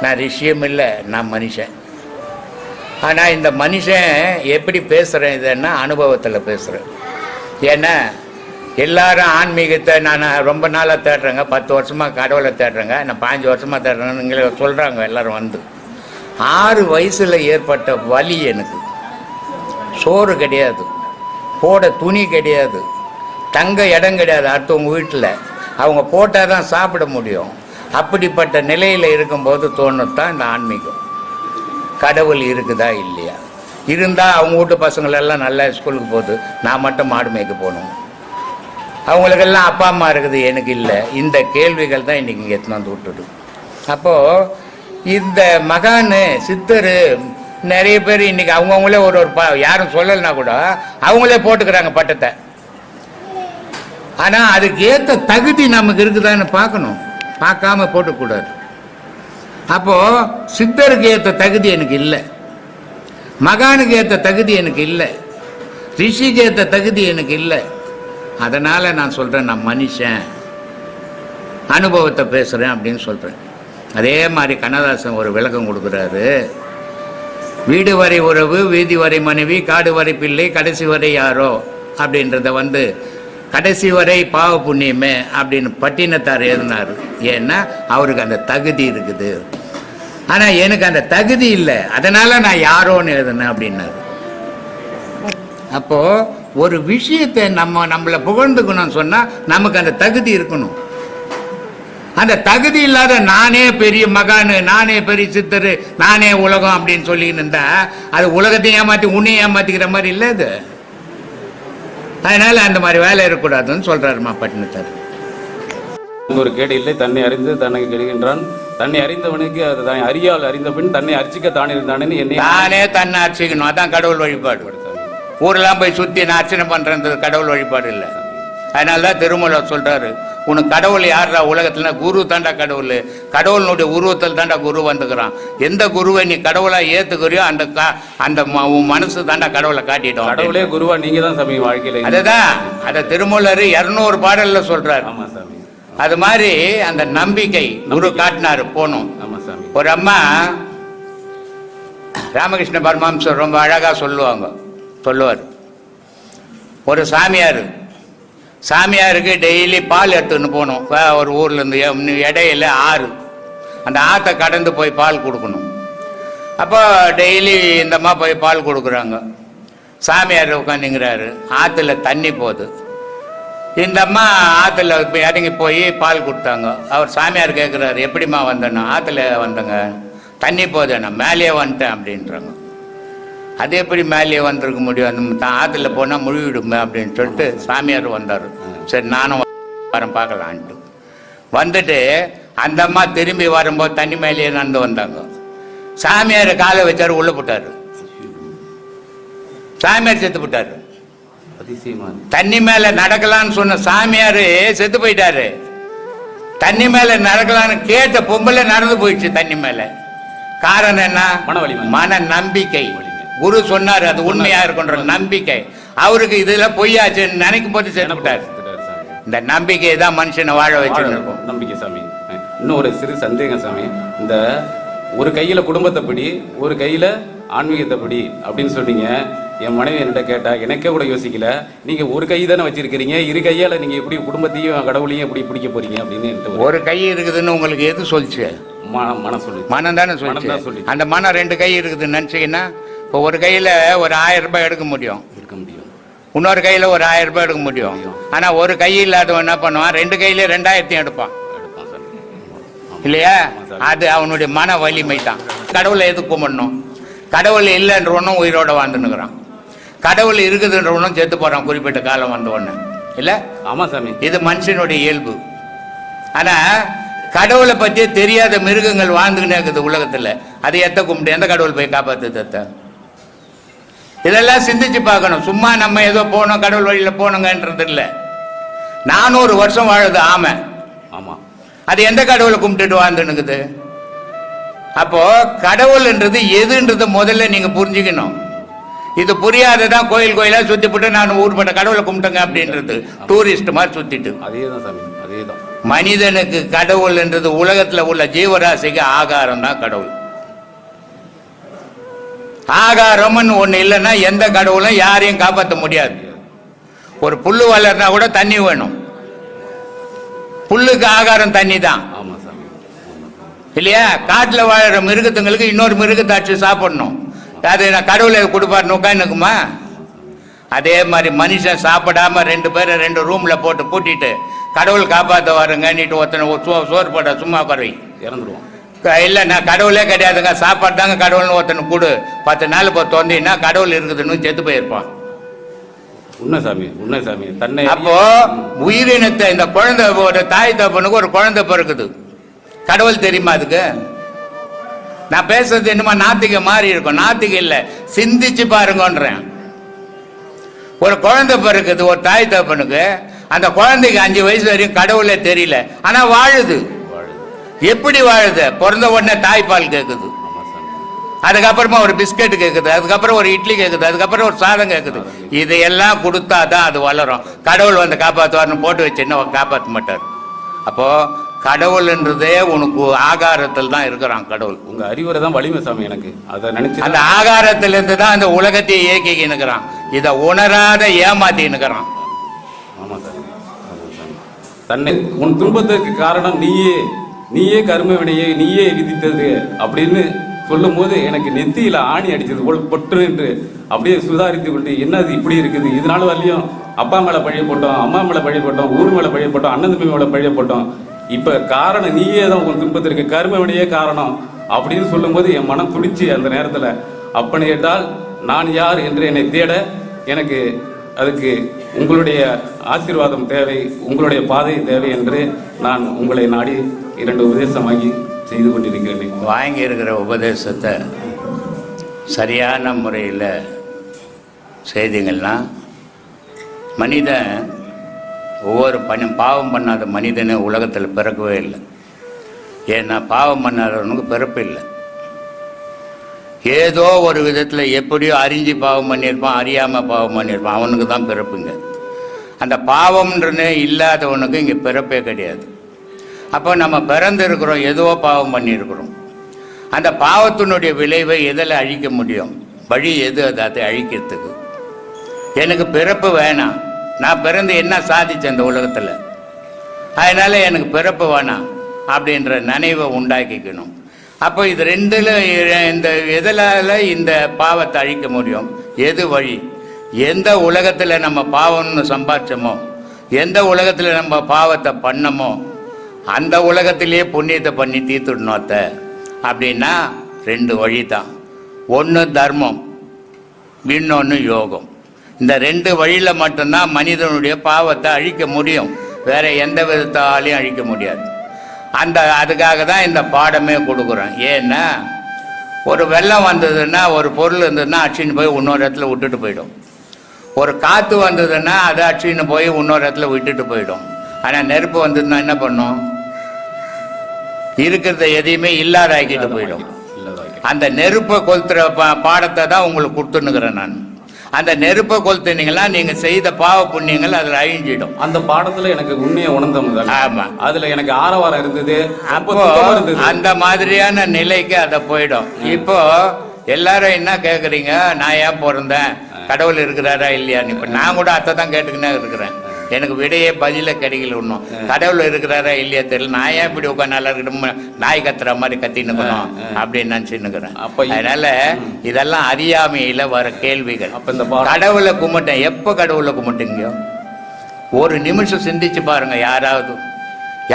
நான் ரிஷியும் இல்லை, நான் மனுஷன். ஆனால் இந்த மனுஷன் எப்படி பேசுகிறேன் இதுன்னா அனுபவத்தில் பேசுகிறேன். ஏன்னா எல்லாரும் ஆன்மீகத்தை நான் ரொம்ப நாளாக தேடுறேங்க, 10 வருஷமாக கடவுளை தேடுறேங்க, நான் 5 வருஷமாக தேடுறேன்னு இங்கே சொல்கிறாங்க எல்லோரும். 6 வயசில் ஏற்பட்ட வலி எனக்கு. சோறு கிடையாது, போட துணி கிடையாது, தங்க இடம் கிடையாது, அடுத்தவங்க வீட்டில் அவங்க போட்டால் தான் சாப்பிட முடியும். அப்படிப்பட்ட நிலையில் இருக்கும்போது தோணுத்தான் இந்த ஆன்மீகம். கடவுள் இருக்குதா இல்லையா? இருந்தால் அவங்க வீட்டு பசங்களெல்லாம் நல்லா ஸ்கூலுக்கு போகுது, நான் மட்டும் மாடு மேய்க்க போகணும். அவங்களுக்கெல்லாம் அப்பா அம்மா இருக்குது, எனக்கு இல்லை. இந்த கேள்விகள் தான் இன்றைக்கி இங்கே எடுத்துன்னு வந்து விட்டுடு. அப்போது இந்த மகானு சித்தர் நிறைய பேர் இன்றைக்கி அவங்கவுங்களே ஒரு யாரும் சொல்லலைன்னா கூட அவங்களே போட்டுக்கிறாங்க பட்டத்தை. ஆனால் அதுக்கு ஏற்ற தகுதி நமக்கு இருக்குதான்னு பார்க்கணும், பார்க்காம போட்டுக்கூடாது. அப்போது சித்தருக்கு ஏற்ற தகுதி எனக்கு இல்லை, மகானுக்கு ஏற்ற தகுதி எனக்கு இல்லை, ரிஷிக்கு ஏற்ற தகுதி எனக்கு இல்லை. அதனால் நான் சொல்கிறேன், நான் மனுஷன், அனுபவத்தை பேசுகிறேன் அப்படின்னு சொல்கிறேன். அதே மாதிரி கண்ணதாசன் ஒரு விளக்கம் கொடுக்குறாரு. வீடு வரை உறவு, வீதி வரை மனைவி, காடு வரை பிள்ளை, கடைசி வரை யாரோ அப்படின்றத கடைசி வரை பாவ புண்ணியமே அப்படின்னு பட்டினத்தார் எழுதினார். ஏன்னா அவருக்கு அந்த தகுதி இருக்குது. ஆனால் எனக்கு அந்த தகுதி இல்லை, அதனால் நான் யாரோன்னு எழுதுனேன் அப்படின்னாரு. அப்போது ஒரு விஷயத்தை நம்மளை புகழ்ந்துக்கணும்னு சொன்னால் நமக்கு அந்த தகுதி இருக்கணும். அந்த தகுதி இல்லாத நானே பெரிய மகானு, நானே பெரிய சித்தர், நானே உலகம் அப்படின்னு சொல்லின்னு இருந்தா அது உலகத்தையும் ஏமாற்றி உன்னையும் ஏமாற்றிக்கிற மாதிரி இல்லை அது. அதனால் அந்த மாதிரி வேலை இருக்கக்கூடாதுன்னு சொல்கிறாருமா பட்டினத்தார். ஒரு கேடு இல்லை, தன்னை அறிந்து தன்னை கெடுகின்றான், தன்னை அறிந்தவனுக்கு அது தான் அறியால் அறிந்த பின் தன்னை அர்ச்சிக்க தான் இருந்தானேன்னு என்னை தானே தன்னை அர்ச்சிக்கணும். அதான் கடவுள் வழிபாடு. ஊரெல்லாம் போய் சுற்றி நான் அர்ச்சனை பண்ணுறது கடவுள் வழிபாடு இல்லை. அதனால தான் திருமூலர் சொல்கிறாரு, உனக்கு கடவுள் யாரா உலகத்துலனா குரு தாண்டா கடவுள், கடவுளுடைய உருவத்தில் தாண்டா குரு வந்துக்கிறான். எந்த குருவை நீ கடவுளாக ஏற்றுக்கிறியோ அந்த உன் மனசு தாண்டா கடவுளை காட்டிட்டோம். கடவுளே குருவா நீங்கள் தான் சாமி வாழ்க்கையில். அதுதான் அதை திருமூலர் 200 பாடலில் சொல்கிறார். ஆமாம் சாமி. அது மாதிரி அந்த நம்பிக்கை குரு காட்டினார் போகணும். ஆமாம் சாமி. ஒரு அம்மா ராமகிருஷ்ண பரமஹம்சர் ரொம்ப அழகாக சொல்லுவார். ஒரு சாமியாருக்கு டெய்லி பால் எடுத்துன்னு போகணும். ஒரு ஊர்லேருந்து இடையில ஆறு, அந்த ஆற்றை கடந்து போய் பால் கொடுக்கணும். அப்போ டெய்லி இந்தம்மா போய் பால் கொடுக்குறாங்க. சாமியார் உட்காந்துங்கிறாரு, ஆற்றுல தண்ணி போகுது. இந்தம்மா ஆற்றுல இறங்கி போய் பால் கொடுத்தாங்க. அவர் சாமியார் கேட்குறாரு, எப்படிம்மா வந்தேன்னா? ஆற்றுல வந்தேங்க, தண்ணி போகுது, நான் மேலேயே வந்துட்டேன் அப்படின்றாங்க. அது எப்படி மேலேயே வந்திருக்க முடியும்? அந்த ஆற்றுல போனால் முழுவிடுமே அப்படின்னு சொல்லிட்டு சாமியார் வந்தார். சரி நானும் வரேன் பார்க்கலான்ட்டு வந்துட்டு அந்த அம்மா திரும்பி வரும்போது தண்ணி மேலேயே நடந்து வந்தாங்க. சாமியார் காலை வச்சார், உள்ள போட்டார். சாமியார் செத்து போட்டார். தண்ணி மேலே நடக்கலான்னு சொன்ன சாமியார் செத்து போயிட்டாரு. தண்ணி மேலே நடக்கலான்னு கேட்ட பொம்பளை நடந்து போயிடுச்சு தண்ணி மேலே. காரணம் என்ன? மன நம்பிக்கை. குரு சொன்னார், அது உண்மையா இருக்குன்ற நம்பிக்கை. அவருக்கு இதுல பொய்யாச்சு நினைக்கும் போது சேர்ந்துட்டார். இந்த நம்பிக்கை தான் மனுஷனை வாழ வச்சிருக்கும். நம்பிக்கை சாமி. இன்னும் ஒரு சிறு சந்தேகம் சாமி, இந்த ஒரு கையில குடும்பத்தை படி, ஒரு கையில ஆன்மீகத்தை படி அப்படின்னு சொன்னீங்க. என் மனைவி என்கிட்ட கேட்டா, எனக்கே கூட யோசிக்கல, நீங்க ஒரு கை தானே வச்சிருக்கிறீங்க, இரு கையால நீங்க எப்படி குடும்பத்தையும் கடவுளையும் எப்படி பிடிக்க போறீங்க அப்படின்னு. ஒரு கை இருக்குதுன்னு உங்களுக்கு எது சொல்லிச்சு? மனம் சொல்லி. மனம் தானே சொல்லி. அந்த மனம் 2 கை இருக்குதுன்னு நினைச்சீங்கன்னா, இப்போ ஒரு கையில் ஒரு 1000 ரூபாய் எடுக்க முடியும், இன்னொரு கையில் ஒரு 1000 ரூபாய் எடுக்க முடியும். ஆனால் ஒரு கை இல்லாதவன் என்ன பண்ணுவான்? 2 கையிலே 2000 எடுப்பான் இல்லையா? அது அவனுடைய மன வலிமை தான். கடவுளை எது கும்பிடணும்? கடவுள் இல்லைன்றவனும் உயிரோட வாழ்ந்துன்னுக்குறான், கடவுள் இருக்குதுன்றவனும் செத்து போகிறான் குறிப்பிட்ட காலம் வந்த உடனே, இல்லை? ஆமாம் சாமி. இது மனுஷனுடைய இயல்பு. ஆனால் கடவுளை பற்றி தெரியாத மிருகங்கள் வாழ்ந்துக்கினே இருக்குது உலகத்தில். அது எத்த கும்பிட்டு எந்த கடவுள் போய் காப்பாற்று? இதெல்லாம் சிந்திச்சு பார்க்கணும். சும்மா நம்ம ஏதோ போனோம் கடவுள் வழியில் போனோங்கன்றது இல்லை. 400 வருஷம் வாழுது ஆமை. ஆமாம். அது எந்த கடவுளை கும்பிட்டுட்டு வாழ்ந்துன்னுக்குது? அப்போ கடவுள்ன்றது எதுன்றது முதல்ல நீங்க புரிஞ்சுக்கணும். இது புரியாததான் கோயில் கோயிலாக சுற்றி போட்டு நான் ஊர்பட்ட கடவுளை கும்பிட்டேங்க அப்படின்றது டூரிஸ்ட் மாதிரி சுற்றிட்டு. அதேதான் சாமி, அதேதான். மனிதனுக்கு கடவுள்ன்றது உலகத்தில் உள்ள ஜீவராசிக்கு ஆகாரம் தான் கடவுள். ஆகாரம்னு ஒன்று இல்லைன்னா எந்த கடவுளும் யாரையும் காப்பாற்ற முடியாது. ஒரு புல்லு வளர்னா கூட தண்ணி வேணும். புல்லுக்கு ஆகாரம் தண்ணி தான் இல்லையா? காட்டில் வாழற மிருகத்துங்களுக்கு இன்னொரு மிருகத்தை அடிச்சு சாப்பிடணும். அது நான் கடவுளை கொடுப்பாருன்னு உட்காந்துக்குமா? அதே மாதிரி மனுஷன் சாப்பிடாம 2 பேரை 2 ரூம்ல போட்டு பூட்டிட்டு கடவுள் காப்பாற்ற வாருங்கன்னுட்டு ஒருத்தனை சோறு போட்ட சும்மா குறை இறந்துருவோம். இல்லை நான் கடவுளே கிடையாதுங்க, சாப்பாடு தாங்க கடவுள்னு ஒருத்தனை கொடு, 10 நாள் இப்போ தொந்தின்னா கடவுள் இருக்குதுன்னு செத்து போயிருப்பான். உண்மை சாமி, உண்மை சாமி. தன்னை அப்போ உயிரினத்தை இந்த குழந்தை ஒரு தாய் தப்பனுக்கு ஒரு குழந்தை பிறக்குது, கடவுள் தெரியுமா அதுக்கு? நான் பேசுறது என்னமா நாத்திக மாறி இருக்கும். நாத்திக இல்லை, சிந்திச்சு பாருங்கன்றேன். ஒரு குழந்தை பிறக்குது ஒரு தாய் தப்பனுக்கு, அந்த குழந்தைக்கு 5 வயசு வரையும் கடவுளே தெரியல, ஆனா வாழுது. எப்படி வாழுது? பிறந்த உடனே தாய்ப்பால் கேட்குது, அதுக்கப்புறமா ஒரு பிஸ்கட் கேட்குது, அதுக்கப்புறம் ஒரு இட்லி கேட்குது, அதுக்கப்புறம் ஒரு சாதம் கேட்குது. இதையெல்லாம் கொடுத்தாதான் அது வளரும். கடவுள் வந்து காப்பாற்றுவார்னு போட்டு வச்சு என்ன காப்பாற்ற மாட்டார். அப்போ கடவுள்ன்றதே உனக்கு ஆகாரத்தில் தான் இருக்கிறான் கடவுள். உங்க அறிவுரை தான் வலிமை சாமி. எனக்கு அதை நினைச்சு அந்த ஆகாரத்திலிருந்து தான் அந்த உலகத்தையே இயக்கி நிற்கிறான். இதை உணராத ஏமாத்தி நிற்கிறான். ஆமா சாமி. தன்னை உன் துன்பத்துக்கு காரணம் நீயே கர்ம வினையை நீயே விதித்தது அப்படின்னு சொல்லும் போது எனக்கு நெத்தியில ஆணி அடிச்சது போல் பொற்று என்று அப்படியே சுதாரித்து கொண்டு என்னது இப்படி இருக்குது, இதனால வரலையும் அப்பா மேல பழிய போட்டோம், அம்மா மேல பழிய போட்டோம், ஊர் மேல பழிய போட்டோம், அண்ணன் தம்பி மேல பழிய போட்டோம், இப்ப காரணம் நீயே தான் உன் துன்பத்திற்கு கர்மவினையே காரணம் அப்படின்னு சொல்லும் போது என் மனம் துடிச்சு அந்த நேரத்துல. அப்பனை என்றால் நான் யார் என்று என்னை தேட எனக்கு அதுக்கு உங்களுடைய ஆசீர்வாதம் தேவை, உங்களுடைய பாதை தேவை என்று நான் உங்களை நாடி 2 உபதேசம் வாங்கி செய்து கொண்டிருக்கிறேன். வாங்கி இருக்கிற உபதேசத்தை சரியான முறையில் செய்தீங்கன்னா மனிதன் ஒவ்வொரு பாவம் பண்ணாத மனிதனே உலகத்தில் பிறக்கவே இல்லை. ஏன்னா பாவம் பண்ணாதவனுக்கு பிறப்பு இல்லை. ஏதோ ஒரு விதத்தில் எப்படியோ அறிஞ்சு பாவம் பண்ணியிருப்பான், அறியாமல் பாவம் பண்ணியிருப்பான், அவனுக்கு தான் பிறப்புங்க. அந்த பாவம்ன்றனே இல்லாதவனுக்கு இங்கே பிறப்பே கிடையாது. அப்போ நம்ம பிறந்து இருக்கிறோம், ஏதோ பாவம் பண்ணியிருக்கிறோம். அந்த பாவத்தினுடைய விளைவை எதில் அழிக்க முடியும்? வழி எது அதை அழிக்கிறதுக்கு? எனக்கு பிறப்பு வேணாம், நான் பிறந்து என்ன சாதிச்சேன் இந்த உலகத்தில், அதனால் எனக்கு பிறப்பு வேணாம் அப்படின்ற நினைவை உண்டாக்கிக்கணும். அப்போ இது ரெண்டில் இந்த எதில் இந்த பாவத்தை அழிக்க முடியும்? எது வழி? எந்த உலகத்தில் நம்ம பாவம்னு சம்பாதிச்சோமோ, எந்த உலகத்தில் நம்ம பாவத்தை பண்ணமோ அந்த உலகத்திலேயே புண்ணியத்தை பண்ணி தீர்த்துடணும். அத்தை அப்படின்னா 2 வழி தான். ஒன்று தர்மம், இன்னொன்று யோகம். இந்த 2 வழியில் மட்டும்தான் மனிதனுடைய பாவத்தை அழிக்க முடியும், வேற எந்த விதத்தாலையும் அழிக்க முடியாது. அதுக்காக தான் இந்த பாடமே கொடுக்குறோம். ஏன்னா ஒரு வெள்ளம் வந்ததுன்னா, ஒரு பொருள் இருந்ததுன்னா அடிச்சுன்னு போய் இன்னொரு இடத்துல விட்டுட்டு போயிடும். ஒரு காற்று வந்ததுன்னா அதை அடிச்சுன்னு போய் இன்னொரு இடத்துல விட்டுட்டு போயிடும். ஆனால் நெருப்பு வந்ததுன்னா என்ன பண்ணும்? இருக்கிறத எதையுமே இல்லாதாக்கிட்டு போயிடும். அந்த நெருப்பை கொளுத்துற பாடத்தை தான் உங்களுக்கு கொடுத்துன்னுக்கிறேன் நான். அந்த நெருப்பை கொளுத்துனீங்கன்னா நீங்க செய்த பாவ புண்ணியங்கள் அதில் அழிஞ்சிடும். அந்த பாடத்துல எனக்கு உண்மையை உணர்ந்த. ஆமா, அதுல எனக்கு ஆரவாரம் இருந்தது. அப்போ அந்த மாதிரியான நிலைக்கு அதை போயிடும். இப்போ எல்லாரும் என்ன கேட்குறீங்க, நான் ஏன் பிறந்தேன், கடவுள் இருக்கிறாரா இல்லையான்னு. இப்போ நான் கூட அத்தை தான் கேட்டுக்கினே இருக்கிறேன். எனக்கு விடையே பதில கிடைக்கல. ஒன்றும் கடவுள் இருக்கிறாரா இல்லையா தெரியல. நான் ஏன் இப்படி உட்காந்து நல்லா இருக்கணும், நாய் கத்துற மாதிரி கத்தின்னுக்கணும் அப்படின்னு நினச்சின்னுக்கிறேன். அதனால இதெல்லாம் அறியாமையில வர கேள்விகள். அப்போ இந்த கடவுளை கும்பிட்டேன், எப்போ கடவுளை கும்பிட்டீங்க? ஒரு நிமிஷம் சிந்திச்சு பாருங்க.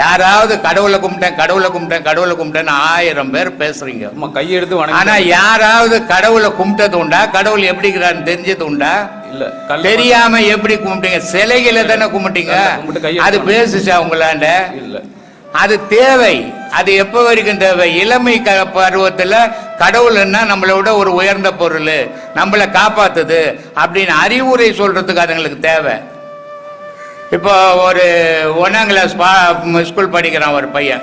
யாராவது கடவுளை கும்பிட்டேன் கடவுளை கும்பிட்டேன் கடவுளை கும்பிட்டேன்னு 1000 பேர் பேசுறீங்க, கையெடுத்து. ஆனா யாராவது கடவுளை கும்பிட்டது உண்டா? கடவுள் எப்படிங்கிறான்னு தெரிஞ்சது உண்டா? இல்ல. தெரியாம எப்படி கும்பிட்டீங்க? சிலைகளை தானே கும்பிட்டீங்க. அது பேசுச்சா உங்களாண்ட? இல்ல. அது தேவை. அது எப்ப வரைக்கும் தேவை? இளமை பருவத்துல கடவுள்னா நம்மளை விட ஒரு உயர்ந்த பொருள், நம்மளை காப்பாத்துது அப்படின்னு அறிவுரை சொல்றதுக்கு அதுங்களுக்கு தேவை. இப்போ ஒரு 1ஆம் கிளாஸ் ஸ்கூல் படிக்கிறான் ஒரு பையன்,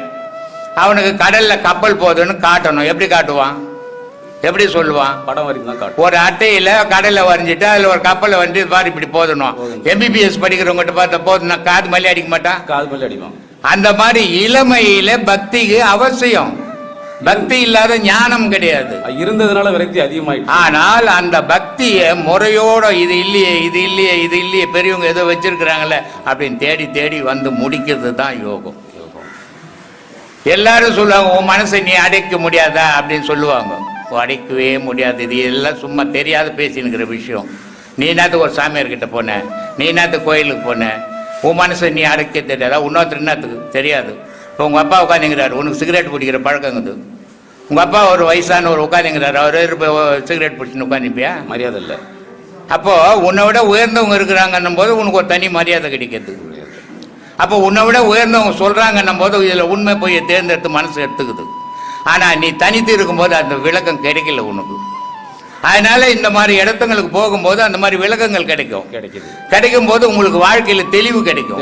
அவனுக்கு கடல்ல கப்பல் போகுதுன்னு காட்டணும். எப்படி காட்டுவான்? எப்படி சொல்லுவான்? படம் வரைக்கும். ஒரு அட்டையில கடல்ல வரைஞ்சிட்டு அதுல ஒரு கப்பலை வந்து பாரு இப்படி போதணும். MBBS படிக்கிறவங்ககிட்ட பார்த்தா போதுன்னா காது மல்லி அடிக்க மாட்டான்? காது மல்லி அடிப்பான். அந்த மாதிரி இளமையில பக்திக்கு அவசியம். பக்தி இல்லாத ஞானம் கிடையாது. இருந்ததுனால விரக்தி அதிகமாயிடுச்சு. ஆனால் அந்த பக்தியை முறையோட இது இல்லையே இது இல்லையே இது இல்லையே பெரியவங்க ஏதோ வச்சிருக்கிறாங்களே அப்படின்னு தேடி தேடி வந்து முடிக்கிறது தான் யோகம். எல்லாரும் சொல்லுவாங்க, உன் மனசை நீ அடைக்க முடியாதா அப்படின்னு சொல்லுவாங்க. அடைக்கவே முடியாது. இது எல்லாம் சும்மா தெரியாத பேசினுக்கிற விஷயம். நீ என்னத்துக்கு ஒரு சாமியார்கிட்ட போன, நீ என்னத்துக்கு கோயிலுக்கு போன, உன் மனசை நீ அடைக்க தெரியாதா? இன்னொருத்தர் என்னத்துக்கு தெரியாது. இப்போ உங்கள் அப்பா உட்காந்துங்கிறாரு, உனக்கு சிகரெட் பிடிக்கிற பழக்கங்குது. உங்கள் அப்பா ஒரு வயசான ஒரு உட்காந்துங்கிறாரு, அவர் சிகரெட் பிடிச்சின்னு உட்காந்துப்பியா? மரியாதை இல்லை. அப்போது உன்னை விட உயர்ந்தவங்க இருக்கிறாங்கன்னும் போது உனக்கு ஒரு தனி மரியாதை கிடைக்கிறது. அப்போ உன்னை விட உயர்ந்தவங்க சொல்கிறாங்கன்னும் போது இதில் உண்மை போய் தேர்ந்தெடுத்து மனசு எடுத்துக்குது. ஆனால் நீ தனித்து இருக்கும்போது அந்த விளக்கம் கிடைக்கல உனக்கு. அதனால இந்த மாதிரி இடத்துங்களுக்கு போகும்போது அந்த மாதிரி விளக்கங்கள் கிடைக்கும் போது உங்களுக்கு வாழ்க்கையில் தெளிவு கிடைக்கும்.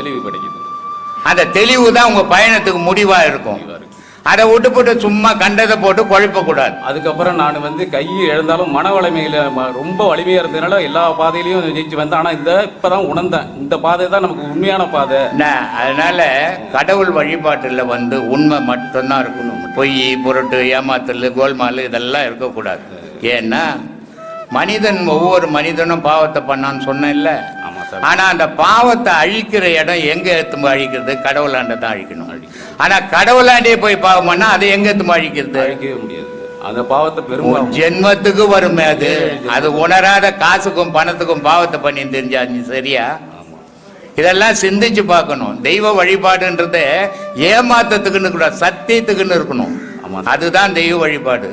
அந்த தெளிவு தான் உங்க பயணத்துக்கு முடிவா இருக்கும். அதை விட்டு சும்மா கண்டதை போட்டு குழப்பக்கூடாது. அதுக்கப்புறம் நான் கை எழுந்தாலும் மன வலிமையில ரொம்ப வலிமையா இருந்ததுனால எல்லா பாதையிலையும் ஜெயிச்சு வந்தேன். ஆனா இப்பதான் உணர்ந்தேன், இந்த பாதை தான் நமக்கு உண்மையான பாதை. அதனால கடவுள் வழிபாட்டுல உண்மை மட்டும்தான் இருக்கணும். பொய், பொருட்டு, ஏமாத்தல், கோல்மால் இதெல்லாம் இருக்கக்கூடாது. ஏன்னா ஒவ்வொரு மனிதனும் பாவத்தை பண்ணான்னு சொன்னேன் இல்ல. ஆனா அந்த பாவத்தை அழிக்கிற இடம் எங்க எடுத்து அழிக்கிறது? கடவுளாண்ட தான் அழிக்கணும். ஆனா கடவுளாண்டே போய் பாவம் பண்ணா அதை எங்க எடுத்து அழிக்கிறது? அழிக்கவே முடியாது. அந்த பாவத்தை பெரும் ஜென்மத்துக்கு வருமே அது. அது உணராத காசுக்கும் பணத்துக்கும் பாவத்தை பண்ணி தெரிஞ்சா சரியா? இதெல்லாம் சிந்திச்சு பார்க்கணும். தெய்வ வழிபாடுன்றது ஏமாத்தத்துக்குன்னு கூட சத்தியத்துக்குன்னு இருக்கணும். அதுதான் தெய்வ வழிபாடு.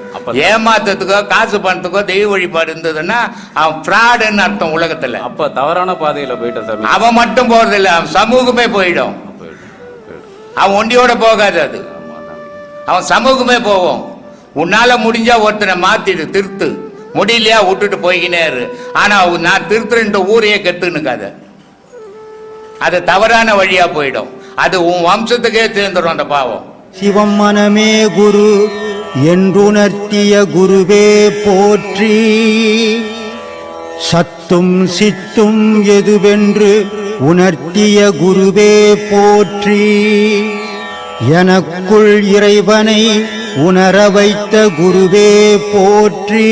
ஏமாத்தத்துக்கோ காசு பணத்துக்கோ தெய்வ வழிபாடு இருந்ததுன்னா அவன் ஃப்ராடுன்னு அர்த்தம் உலகத்துல. அப்ப தவறான பாதையில போயிட்ட சாமி. அவன் மட்டும் போறதில்லை, அவன் சமூகமே போயிடும். அவன் ஒண்டியோட போகாது, அது அவன் சமூகமே போவோம். உன்னால முடிஞ்சா ஒருத்தனை மாத்திடு, திருத்து. முடியலையா விட்டுட்டு போய்கினே இரு. ஆனா நான் திருத்துறேன்ற ஊரையே கெட்டுனுக்காத. அது தவறான வழியா போயிடும். அது உன் வம்சத்துக்கே சேர்ந்துடும் அந்த பாவம். சிவம் மனமே குரு என்றுணர்த்திய குருவே போற்றி. சத்தும் சித்தும் எதுவென்று உணர்த்திய குருவே போற்றி. எனக்குள் இறைவனை உணர வைத்த குருவே போற்றி.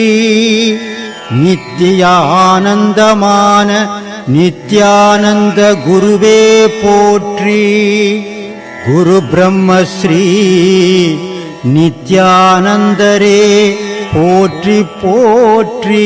நித்திய ஆனந்தமான நித்யானந்த குருவே போற்றி. குரு பிரம்மஸ்ரீ நித்யானந்தரே போற்றி போற்றி.